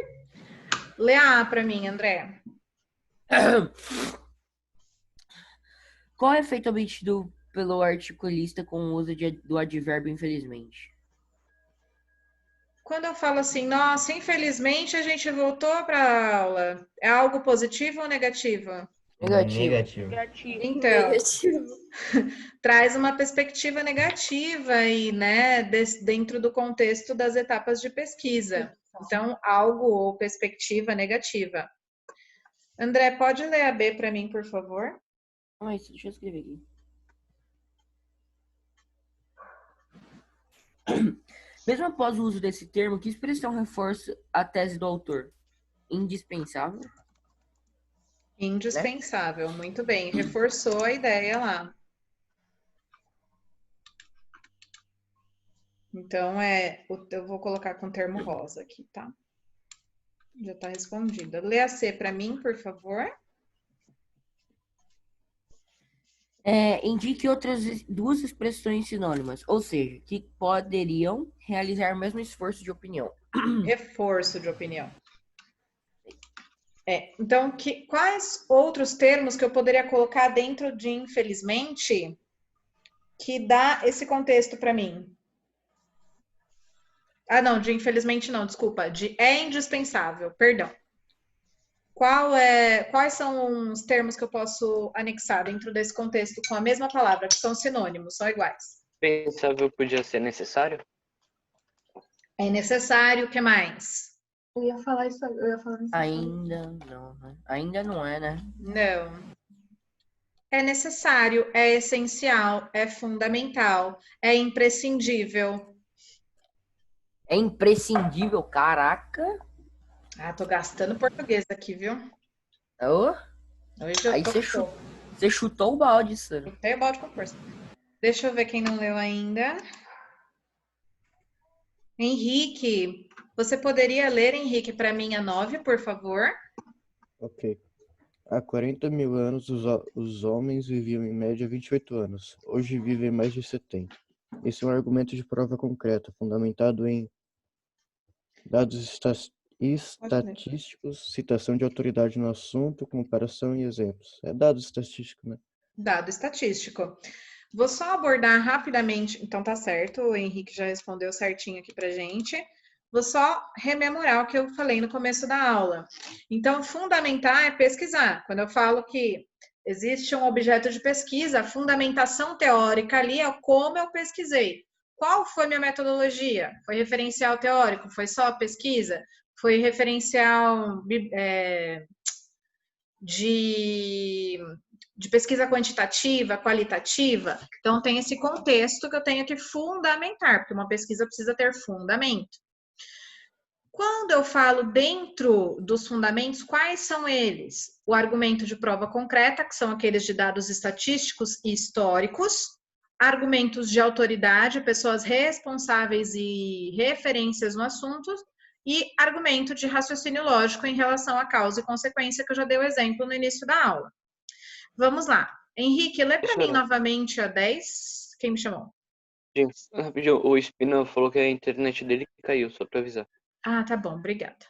Speaker 1: Lê a A para mim, André.
Speaker 10: Qual é o efeito obtido pelo articulista com o uso do advérbio infelizmente?
Speaker 1: Quando eu falo assim, nossa, infelizmente a gente voltou para a aula, é algo positivo ou negativo?
Speaker 11: Negativo.
Speaker 1: Então, traz uma perspectiva negativa aí, né, dentro do contexto das etapas de pesquisa. Então, algo ou perspectiva negativa. André, pode ler a B para mim, por favor?
Speaker 10: Deixa eu escrever aqui. Mesmo após o uso desse termo, que expressão reforça a tese do autor? Indispensável?
Speaker 1: Indispensável, né? Muito bem. Reforçou a ideia lá. Então, eu vou colocar com o termo rosa aqui, tá? Já está respondida. Lê a C para mim, por favor.
Speaker 10: Indique outras duas expressões sinônimas, ou seja, que poderiam realizar o mesmo esforço de opinião.
Speaker 1: Reforço de opinião. Então, quais outros termos que eu poderia colocar dentro de infelizmente que dá esse contexto para mim? Ah, não, de infelizmente não, desculpa, de é indispensável, perdão. Quais são os termos que eu posso anexar dentro desse contexto com a mesma palavra, que são sinônimos, são iguais?
Speaker 13: Pensável podia ser necessário?
Speaker 1: É necessário, o que mais?
Speaker 9: Eu ia falar isso, eu ia falar isso.
Speaker 10: Ainda não, né? Ainda não é, né?
Speaker 1: Não. É necessário, é essencial, é fundamental, é imprescindível.
Speaker 10: É imprescindível, caraca.
Speaker 1: Ah, tô gastando português aqui, viu?
Speaker 10: Oh,
Speaker 1: Hoje eu
Speaker 10: aí
Speaker 1: tô
Speaker 10: você chutou o balde, Sara.
Speaker 1: Chutei o balde com força. Deixa eu ver quem não leu ainda. Henrique, você poderia ler, Henrique, para mim a 9, por favor?
Speaker 20: Ok. Há 40 mil anos, os homens viviam em média 28 anos. Hoje vivem mais de 70. Esse é um argumento de prova concreta, fundamentado em dados estatísticos, citação de autoridade no assunto, comparação e exemplos. É dado estatístico, né?
Speaker 1: Dado estatístico. Vou só abordar rapidamente. Então, tá certo, o Henrique já respondeu certinho aqui pra gente. Vou só rememorar o que eu falei no começo da aula. Então, fundamentar é pesquisar. Quando eu falo que existe um objeto de pesquisa, a fundamentação teórica ali é como eu pesquisei. Qual foi minha metodologia? Foi referencial teórico? Foi só pesquisa? Foi referencial de pesquisa quantitativa, qualitativa? Então, tem esse contexto que eu tenho que fundamentar, porque uma pesquisa precisa ter fundamento. Quando eu falo dentro dos fundamentos, quais são eles? O argumento de prova concreta, que são aqueles de dados estatísticos e históricos, argumentos de autoridade, pessoas responsáveis e referências no assunto, e argumento de raciocínio lógico em relação à causa e consequência, que eu já dei o exemplo no início da aula. Vamos lá. Henrique, lê para mim novamente a 10. Quem me chamou?
Speaker 13: Rapidinho, o Espina falou que a internet dele caiu, só para avisar.
Speaker 1: Ah, tá bom, obrigada.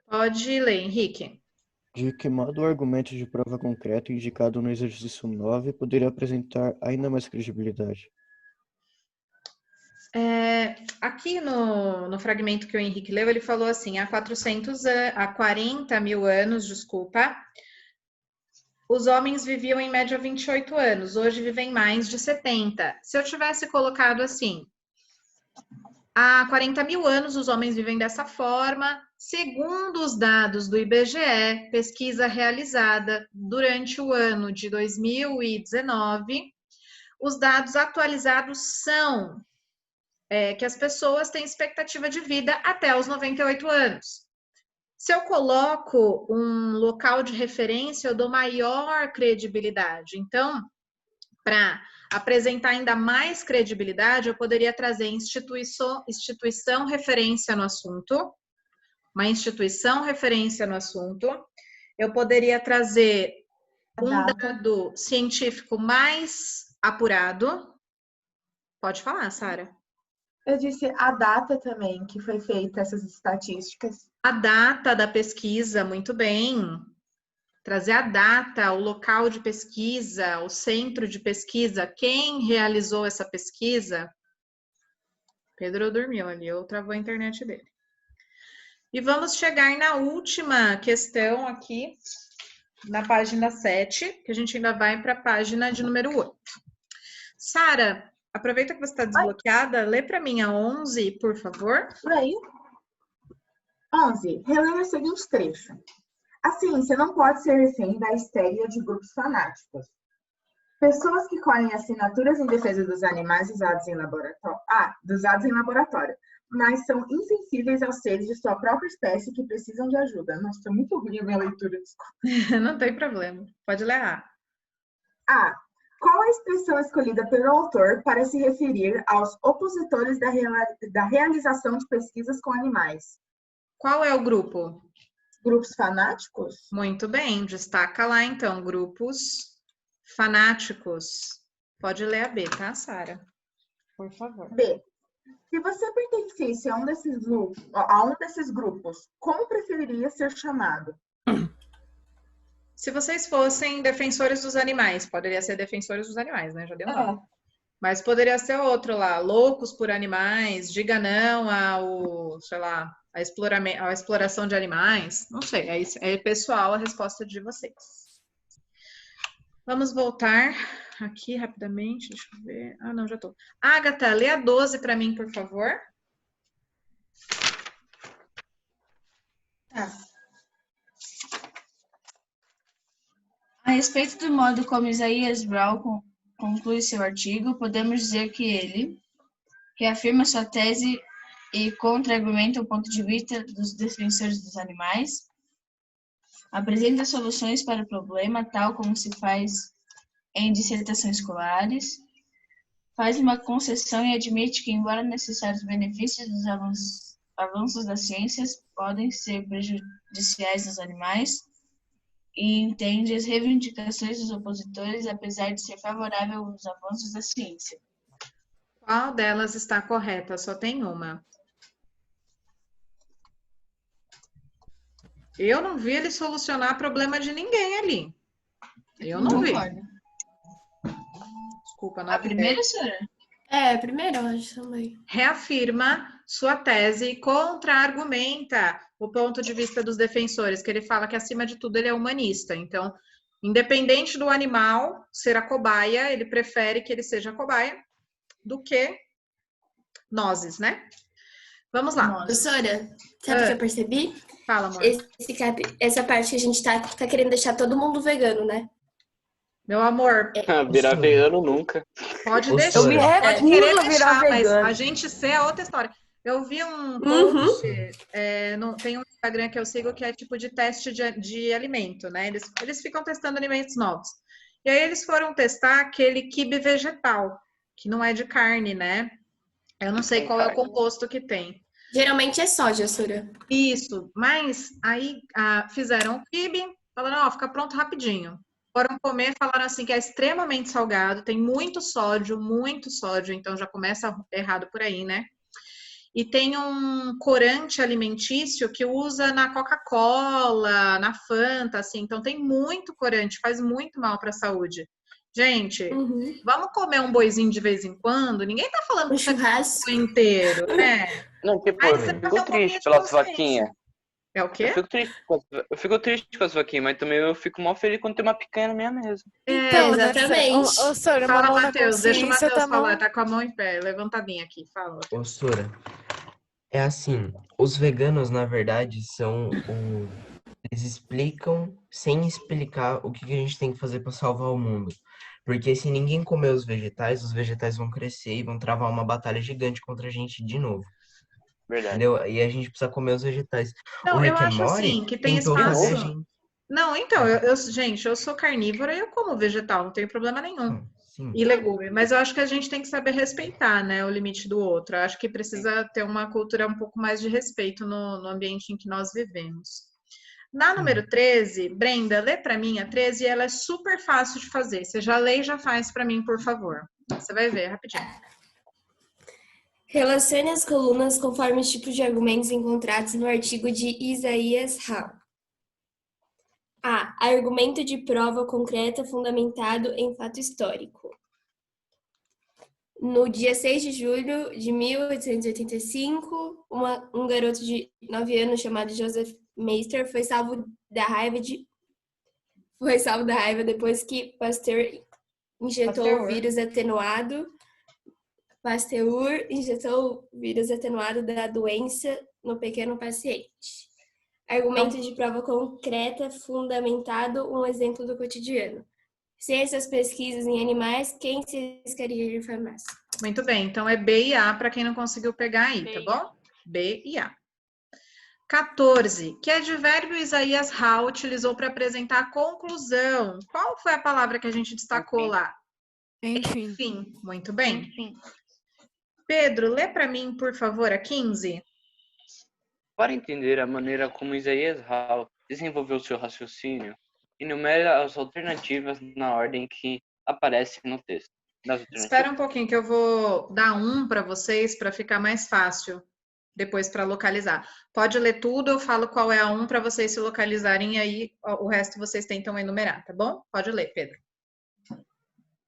Speaker 1: Pode ler, Henrique.
Speaker 20: De que modo o argumento de prova concreta indicado no exercício 9 poderia apresentar ainda mais credibilidade?
Speaker 1: Aqui no fragmento que o Henrique leu, ele falou assim, há 40 mil anos, desculpa, os homens viviam em média 28 anos, hoje vivem mais de 70. Se eu tivesse colocado assim, há 40 mil anos os homens vivem dessa forma, segundo os dados do IBGE, pesquisa realizada durante o ano de 2019, os dados atualizados são que as pessoas têm expectativa de vida até os 98 anos. Se eu coloco um local de referência, eu dou maior credibilidade. Então, para apresentar ainda mais credibilidade, eu poderia trazer instituição referência no assunto, uma instituição referência no assunto. Eu poderia trazer um dado científico mais apurado. Pode falar, Sara.
Speaker 9: Eu disse a data também que foi feita essas estatísticas.
Speaker 1: A data da pesquisa, muito bem. Trazer a data, o local de pesquisa, o centro de pesquisa, quem realizou essa pesquisa. Pedro dormiu ali, ou travou a internet dele. E vamos chegar na última questão aqui, na página 7, que a gente ainda vai para a página de número 8. Sara, aproveita que você está desbloqueada, lê para mim a 11, por favor.
Speaker 9: Por aí. 11. Releia o seguinte trecho. A ciência não pode ser refém da histeria de grupos fanáticos. Pessoas que colhem assinaturas em defesa dos animais usados em laboratório, mas são insensíveis aos seres de sua própria espécie que precisam de ajuda. Nossa, tá muito ruim a minha leitura, desculpa.
Speaker 1: Não tem problema. Pode ler A.
Speaker 9: A. Qual a expressão escolhida pelo autor para se referir aos opositores da realização de pesquisas com animais?
Speaker 1: Qual é o grupo?
Speaker 9: Grupos fanáticos?
Speaker 1: Muito bem, destaca lá então, grupos fanáticos. Pode ler a B, tá, Sara? Por favor.
Speaker 9: B. Se você pertencesse a um desses grupos, como preferiria ser chamado?
Speaker 1: Se vocês fossem defensores dos animais, poderia ser defensores dos animais, né? Já deu um nome. Mas poderia ser outro lá, loucos por animais, diga não ao, sei lá, à exploração de animais. Não sei, é pessoal a resposta de vocês. Vamos voltar aqui rapidamente, deixa eu ver. Ah, não, já tô. Agatha, lê a 12 para mim, por favor.
Speaker 4: Tá. A respeito do modo como Isaías Brown conclui seu artigo, podemos dizer que ele reafirma sua tese e contra-argumenta o ponto de vista dos defensores dos animais, apresenta soluções para o problema, tal como se faz em dissertações escolares, faz uma concessão e admite que, embora necessários os benefícios dos avanços das ciências podem ser prejudiciais aos animais, e entende as reivindicações dos opositores, apesar de ser favorável aos avanços da ciência.
Speaker 1: Qual delas está correta? Só tem uma. Eu não vi ele solucionar problema de ninguém ali. Eu não vi. Desculpa, não.
Speaker 4: A primeira, senhora?
Speaker 3: A primeira, eu acho também.
Speaker 1: Reafirma sua tese e contra-argumenta o ponto de vista dos defensores, que ele fala que, acima de tudo, ele é humanista. Então, independente do animal ser a cobaia, ele prefere que ele seja a cobaia do que nozes, né? Vamos lá.
Speaker 3: Professora, sabe o que eu percebi?
Speaker 1: Fala, amor.
Speaker 3: Essa parte que a gente tá querendo deixar todo mundo vegano, né?
Speaker 1: Meu amor.
Speaker 12: Virar vegano nunca.
Speaker 1: Pode deixar.
Speaker 10: Eu me
Speaker 1: Pode querer
Speaker 10: recuso a virar
Speaker 1: deixar, mas
Speaker 10: vegano.
Speaker 1: a gente ser é outra história. Eu vi um post, tem um Instagram que eu sigo que é tipo de teste de alimento, né? Eles ficam testando alimentos novos. E aí eles foram testar aquele quibe vegetal, que não é de carne, né? Eu não sei qual é o composto que tem.
Speaker 3: Geralmente é soja, Sura.
Speaker 1: Isso, mas aí fizeram o quibe, falaram, ó, fica pronto rapidinho. Foram comer, falaram assim que é extremamente salgado, tem muito sódio, então já começa errado por aí, né? E tem um corante alimentício que usa na Coca-Cola, na Fanta, assim, então tem muito corante, faz muito mal para a saúde. Gente, vamos comer um boizinho de vez em quando? Ninguém tá falando que
Speaker 3: churrasco
Speaker 1: inteiro, né?
Speaker 12: Não, tipo, eu fico triste pelas vaquinhas.
Speaker 1: É o quê?
Speaker 12: Eu fico triste com as vaquinhas, mas também eu fico mal feliz quando tem uma picanha na minha mesa.
Speaker 3: Então, exatamente.
Speaker 1: Fala, Matheus, deixa o Matheus falar, tá com a mão em pé, levantadinha aqui, fala.
Speaker 11: Ô, Sora, é assim, os veganos, na verdade, eles explicam sem explicar o que a gente tem que fazer para salvar o mundo. Porque se ninguém comer os vegetais vão crescer e vão travar uma batalha gigante contra a gente de novo.
Speaker 12: Verdade.
Speaker 11: Entendeu? E a gente precisa comer os vegetais.
Speaker 1: Não,
Speaker 11: o Rick
Speaker 1: eu
Speaker 11: and
Speaker 1: acho
Speaker 11: Morty
Speaker 1: assim, que tem
Speaker 11: tentou
Speaker 1: espaço.
Speaker 11: fazer a gente...
Speaker 1: Não, então, gente, eu sou carnívora e eu como vegetal, não tenho problema nenhum.
Speaker 11: Sim.
Speaker 1: E legume, mas eu acho que a gente tem que saber respeitar, né, o limite do outro. Eu acho que precisa ter uma cultura um pouco mais de respeito no ambiente em que nós vivemos. Na número 13, Brenda, lê para mim a 13, ela é super fácil de fazer. Você já lê e já faz para mim, por favor. Você vai ver, rapidinho.
Speaker 3: Relacione as colunas conforme os tipos de argumentos encontrados no artigo de Isaías Hall. A. Argumento de prova concreta fundamentado em fato histórico. No dia 6 de julho de 1885, um garoto de 9 anos chamado Joseph Meister foi salvo da raiva depois que Pasteur injetou o vírus atenuado. Pasteur injetou o vírus atenuado da doença no pequeno paciente. Argumento de prova concreta fundamentado, um exemplo do cotidiano. Sem essas pesquisas em animais, quem se arriscaria de farmácia?
Speaker 1: Muito bem, então é B e A para quem não conseguiu pegar aí, tá bom? B e A. 14. Que advérbio Isaías Hall utilizou para apresentar a conclusão? Qual foi a palavra que a gente destacou lá? Enfim. Muito bem.
Speaker 7: Enfim.
Speaker 1: Pedro, lê para mim, por favor, a 15.
Speaker 13: Para entender a maneira como Isaías Hall desenvolveu seu raciocínio, enumera as alternativas na ordem que aparecem no texto.
Speaker 1: Espera um pouquinho que eu vou dar um para vocês para ficar mais fácil. depois para localizar. Pode ler tudo, eu falo qual é a 1 para vocês se localizarem e aí o resto vocês tentam enumerar, tá bom? Pode ler, Pedro.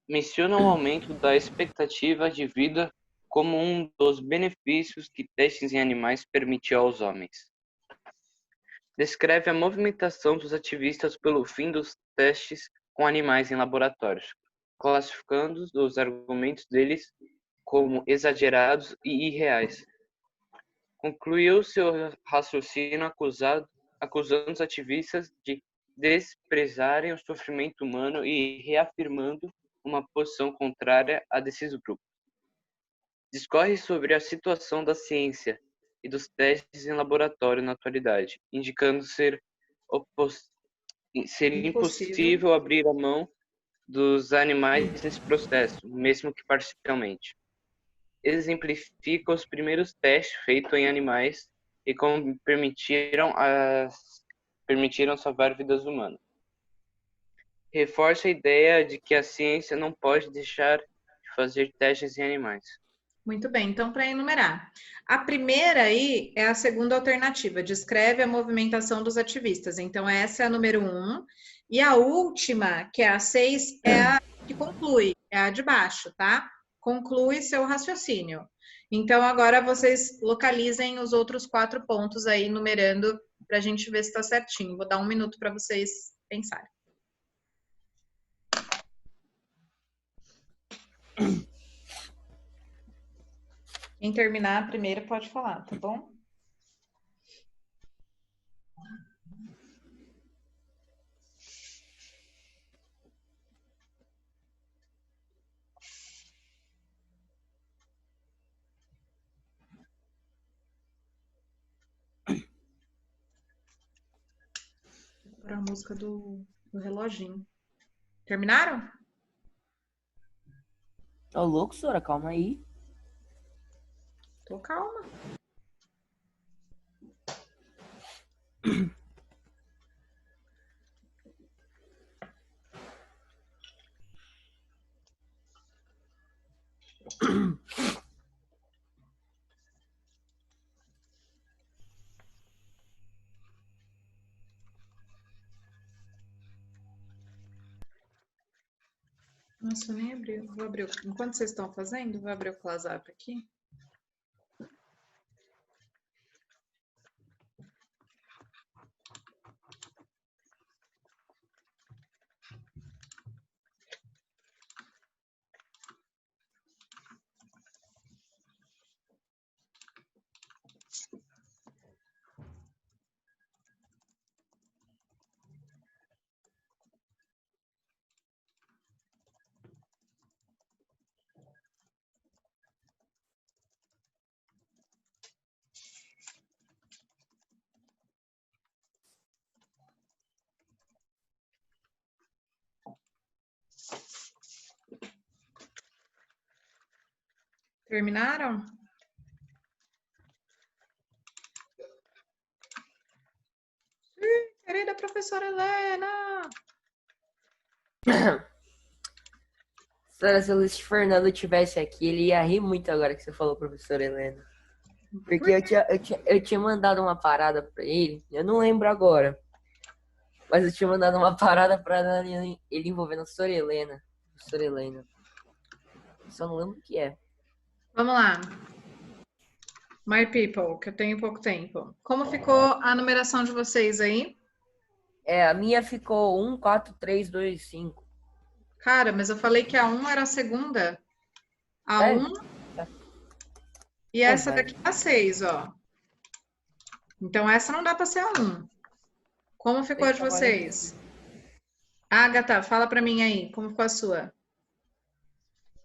Speaker 13: Menciona o aumento da expectativa de vida como um dos benefícios que testes em animais permitiam aos homens. Descreve a movimentação dos ativistas pelo fim dos testes com animais em laboratórios, classificando os argumentos deles como exagerados e irreais. Concluiu seu raciocínio acusando os ativistas de desprezarem o sofrimento humano e reafirmando uma posição contrária a desses grupos. Discorre sobre a situação da ciência e dos testes em laboratório na atualidade, indicando ser impossível abrir a mão dos animais nesse processo, mesmo que parcialmente. Exemplifica os primeiros testes feitos em animais e como permitiram salvar vidas humanas. Reforça a ideia de que a ciência não pode deixar de fazer testes em animais.
Speaker 1: Muito bem, então para enumerar. A primeira aí é a segunda alternativa, descreve a movimentação dos ativistas. Então essa é a número 1. E a última, que é a 6, é a que conclui, é a de baixo, tá? Conclui seu raciocínio. Então agora vocês localizem os outros 4 pontos aí, numerando, para a gente ver se está certinho. Vou dar 1 minuto para vocês pensarem. Quem terminar primeiro pode falar, tá bom? Para a música do reloginho. Terminaram?
Speaker 10: Ô, louco, Sora, calma aí.
Speaker 1: Tô calma. Nossa, eu nem abri. Vou abrir. Enquanto vocês estão fazendo, vou abrir o ClassUp aqui. Terminaram? Sim, querida professora Helena!
Speaker 10: Sora, se o Luiz Fernando estivesse aqui, ele ia rir muito agora que você falou, professora Helena. Porque eu tinha mandado uma parada pra ele, eu não lembro agora. Mas eu tinha mandado uma parada pra ele envolvendo a professora Helena. Professora Helena. Só não lembro o que é.
Speaker 1: Vamos lá. My people, que eu tenho pouco tempo. Como ficou a numeração de vocês aí?
Speaker 10: A minha ficou 1, 4, 3, 2, 5.
Speaker 1: Cara, mas eu falei que a 1 era a segunda. A 1 e essa daqui é a 6, ó. Então essa não dá para ser a 1. Como ficou a de vocês? Agatha, fala para mim aí, como ficou a sua?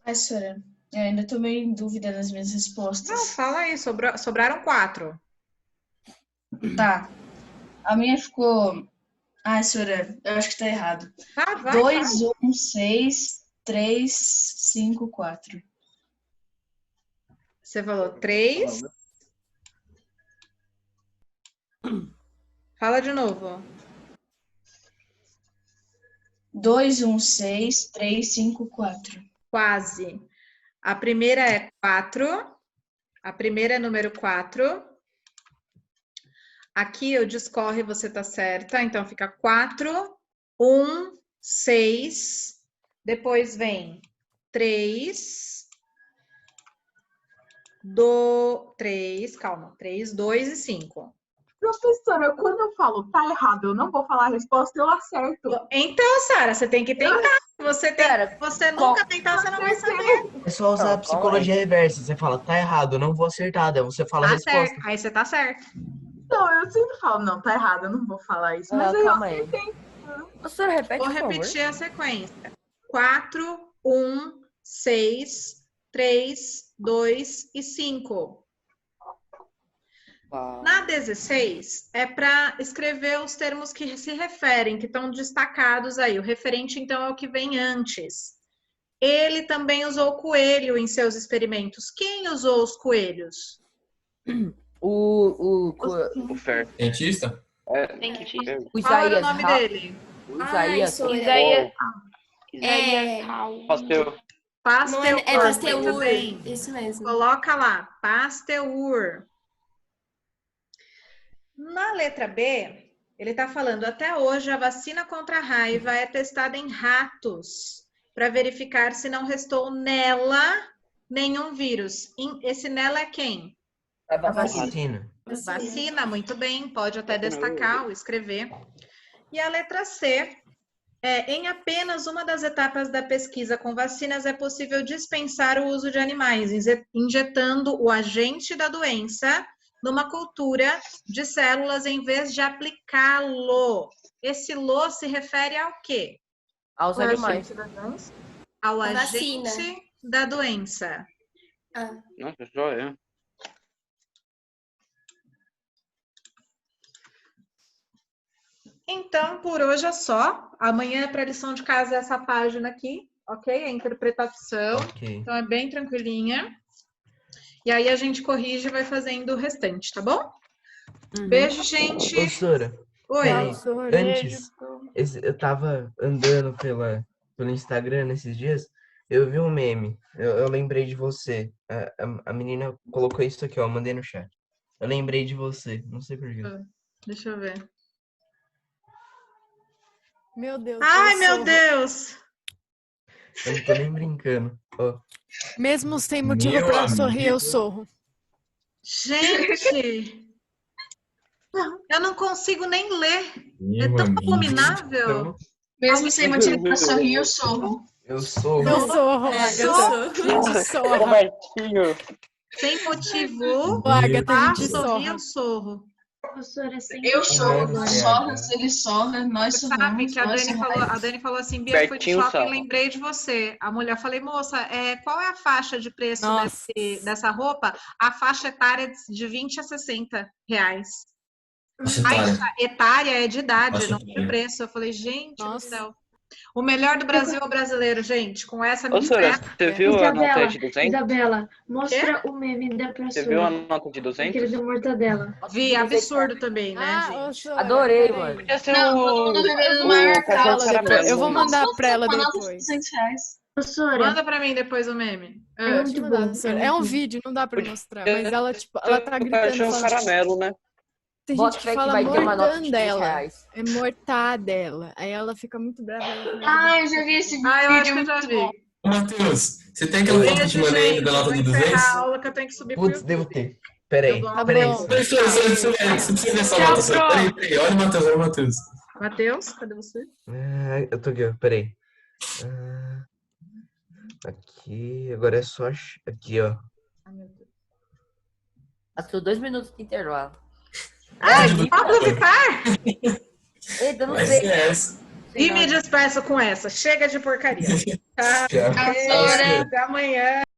Speaker 4: Ai, Sora, eu ainda tô meio em dúvida nas minhas respostas.
Speaker 1: Não, fala aí, sobraram 4.
Speaker 4: Tá. A minha ficou... Ai, Sora, eu acho que tá errado.
Speaker 1: Tá, vai,
Speaker 4: 2, 1, 6, 3, 5, 4.
Speaker 1: Você falou 3. Fala de novo.
Speaker 4: 2, 1, 6, 3, 5, 4.
Speaker 1: Quase. A primeira é 4. A primeira é número 4. Aqui eu discorre e você tá certa. Então, fica 4, 1, 6. Depois vem 3, 3, 2 e 5.
Speaker 9: Professora, quando eu falo tá errado, eu não vou falar a resposta, eu acerto.
Speaker 1: Então, Sara, você tem que tentar. Você nunca tentar, você não vai saber.
Speaker 11: É só usar a psicologia reversa. Você fala, tá errado, eu não vou acertar. Daí você fala a
Speaker 1: Tá
Speaker 11: resposta.
Speaker 1: certo. Aí você tá certo.
Speaker 9: Não, eu sempre falo, não, tá errado, eu não vou falar isso. Mas aí eu
Speaker 10: calma aí.
Speaker 9: acertei.
Speaker 10: Professora, repete,
Speaker 1: Vou
Speaker 10: por favor.
Speaker 1: repetir a sequência. 4, 1, 6, 3, 2 e 5. Na 16 é para escrever os termos que se referem, que estão destacados aí. O referente, então, é o que vem antes. Ele também usou coelho em seus experimentos. Quem usou os coelhos?
Speaker 10: O
Speaker 13: Fer.
Speaker 6: Cientista?
Speaker 1: Qual era o nome dele?
Speaker 10: Isaías.
Speaker 13: Pasteur.
Speaker 1: Pasteur.
Speaker 3: É Pasteur.
Speaker 1: Muito bem.
Speaker 3: Isso mesmo.
Speaker 1: Coloca lá, Pasteur. Na letra B, ele está falando, até hoje a vacina contra a raiva é testada em ratos para verificar se não restou nela nenhum vírus. Esse nela é quem?
Speaker 11: A vacina.
Speaker 1: Vacina, muito bem, pode até destacar ou escrever. E a letra C, em apenas uma das etapas da pesquisa com vacinas é possível dispensar o uso de animais, injetando o agente da doença numa cultura de células em vez de aplicá-lo. Esse "lo" se refere ao quê?
Speaker 10: Aos animais.
Speaker 1: Ao
Speaker 3: A
Speaker 1: agente
Speaker 3: vacina.
Speaker 1: da doença.
Speaker 13: Nossa, joia.
Speaker 1: Então, por hoje é só. Amanhã, para a lição de casa, é essa página aqui, ok? A interpretação.
Speaker 11: Ok.
Speaker 1: Então, é bem tranquilinha. E aí, a gente corrige e vai fazendo o restante, tá bom? Beijo, gente.
Speaker 11: Professora,
Speaker 1: Oi.
Speaker 11: peraí. Antes, eu tava andando pelo Instagram nesses dias, eu vi um meme. Eu lembrei de você. A menina colocou isso aqui, ó. Eu mandei no chat. Eu lembrei de você. Não sei porquê.
Speaker 1: Deixa eu ver.
Speaker 2: Meu Deus.
Speaker 1: Ai,
Speaker 2: eu
Speaker 1: meu
Speaker 2: sorro.
Speaker 1: Deus.
Speaker 11: Eu não tô nem brincando. Ó.
Speaker 2: Mesmo sem motivo
Speaker 11: Meu
Speaker 2: pra sorrir, eu
Speaker 11: amigo.
Speaker 2: sorro.
Speaker 1: Gente, eu não consigo nem ler. É tão abominável.
Speaker 4: Mesmo sem motivo pra sorrir, eu sorro.
Speaker 11: Eu sorro.
Speaker 2: Eu sorro, Agatha. A gente sorra.
Speaker 1: Sem motivo,
Speaker 2: Agatha, a gente
Speaker 1: sorrir,
Speaker 2: sorra.
Speaker 1: eu sorro.
Speaker 16: Professora, sem
Speaker 4: Eu sorro,
Speaker 11: Humano,
Speaker 4: tu sorras, ele sorra, nós
Speaker 1: Você sabe
Speaker 4: sorramos,
Speaker 1: que a
Speaker 4: nós
Speaker 1: Dani falou assim, Bia, fui no
Speaker 13: Bertinho
Speaker 1: shopping e
Speaker 13: sorra.
Speaker 1: lembrei de você. A mulher, falei, moça, qual é a faixa de preço dessa roupa? A faixa etária é de 20 a 60 reais. A etária é de idade,
Speaker 6: Faixa
Speaker 1: não de
Speaker 6: etária.
Speaker 1: preço. Eu falei, gente do céu. O melhor do Brasil é o brasileiro, gente. Com essa
Speaker 13: Ô, Sora, você viu a nota
Speaker 16: Isabela,
Speaker 13: de 200?
Speaker 16: Isabela, mostra o meme da professora.
Speaker 13: Você viu a nota de
Speaker 16: Aquele
Speaker 13: 200?
Speaker 16: da mortadela.
Speaker 1: Vi, absurdo também, né, gente?
Speaker 10: Adorei, mano.
Speaker 13: Podia ser
Speaker 4: Não, todo mundo revendo uma
Speaker 13: o cachorro
Speaker 2: Ela depois.
Speaker 13: caramelo.
Speaker 2: Eu vou mandar pra ela
Speaker 4: uma nota de
Speaker 2: depois.
Speaker 4: 200 reais.
Speaker 16: Professora,
Speaker 1: Manda pra mim depois o meme.
Speaker 16: é
Speaker 2: Deixa
Speaker 16: muito
Speaker 2: eu mandar,
Speaker 16: bom.
Speaker 2: professora. É um vídeo, não dá pra mostrar. Mas ela, tipo, ela tá
Speaker 13: O
Speaker 2: gritando.
Speaker 13: cachorro
Speaker 2: Falando,
Speaker 13: caramelo, né?
Speaker 2: tem
Speaker 10: Bota
Speaker 2: gente que
Speaker 10: fé que
Speaker 2: fala
Speaker 10: vai ter uma nota de 3
Speaker 2: mortandela.
Speaker 10: reais.
Speaker 2: É mortadela. Aí ela fica muito brava. Ela
Speaker 4: Ah, eu já vi esse vídeo.
Speaker 1: Ah, eu acho que eu já vi.
Speaker 6: Ô, Matheus, você tem aquela foto que eu te
Speaker 1: Beijo,
Speaker 6: mandei ainda
Speaker 1: gente.
Speaker 6: da nota
Speaker 1: Vou
Speaker 6: de
Speaker 1: encerrar
Speaker 6: 200?
Speaker 1: a aula que eu tenho que subir pro
Speaker 11: Putz,
Speaker 1: YouTube.
Speaker 11: devo ter. Peraí,
Speaker 1: Tá
Speaker 11: peraí.
Speaker 2: bom.
Speaker 6: Professor, você precisa ver essa nota. Só. Peraí. Olha o Matheus.
Speaker 1: Matheus, cadê você?
Speaker 11: Eu tô aqui, ó. Peraí. Aqui, agora é só... Aqui, ó.
Speaker 10: Passou 2 minutos de intervalo.
Speaker 1: Ai, Pablo Vittar!
Speaker 10: Eita, não
Speaker 6: Vai
Speaker 10: sei.
Speaker 6: ser essa.
Speaker 1: E me despeço com essa. Chega de porcaria. Tá?
Speaker 6: Tchau.
Speaker 1: Beijo, até amanhã.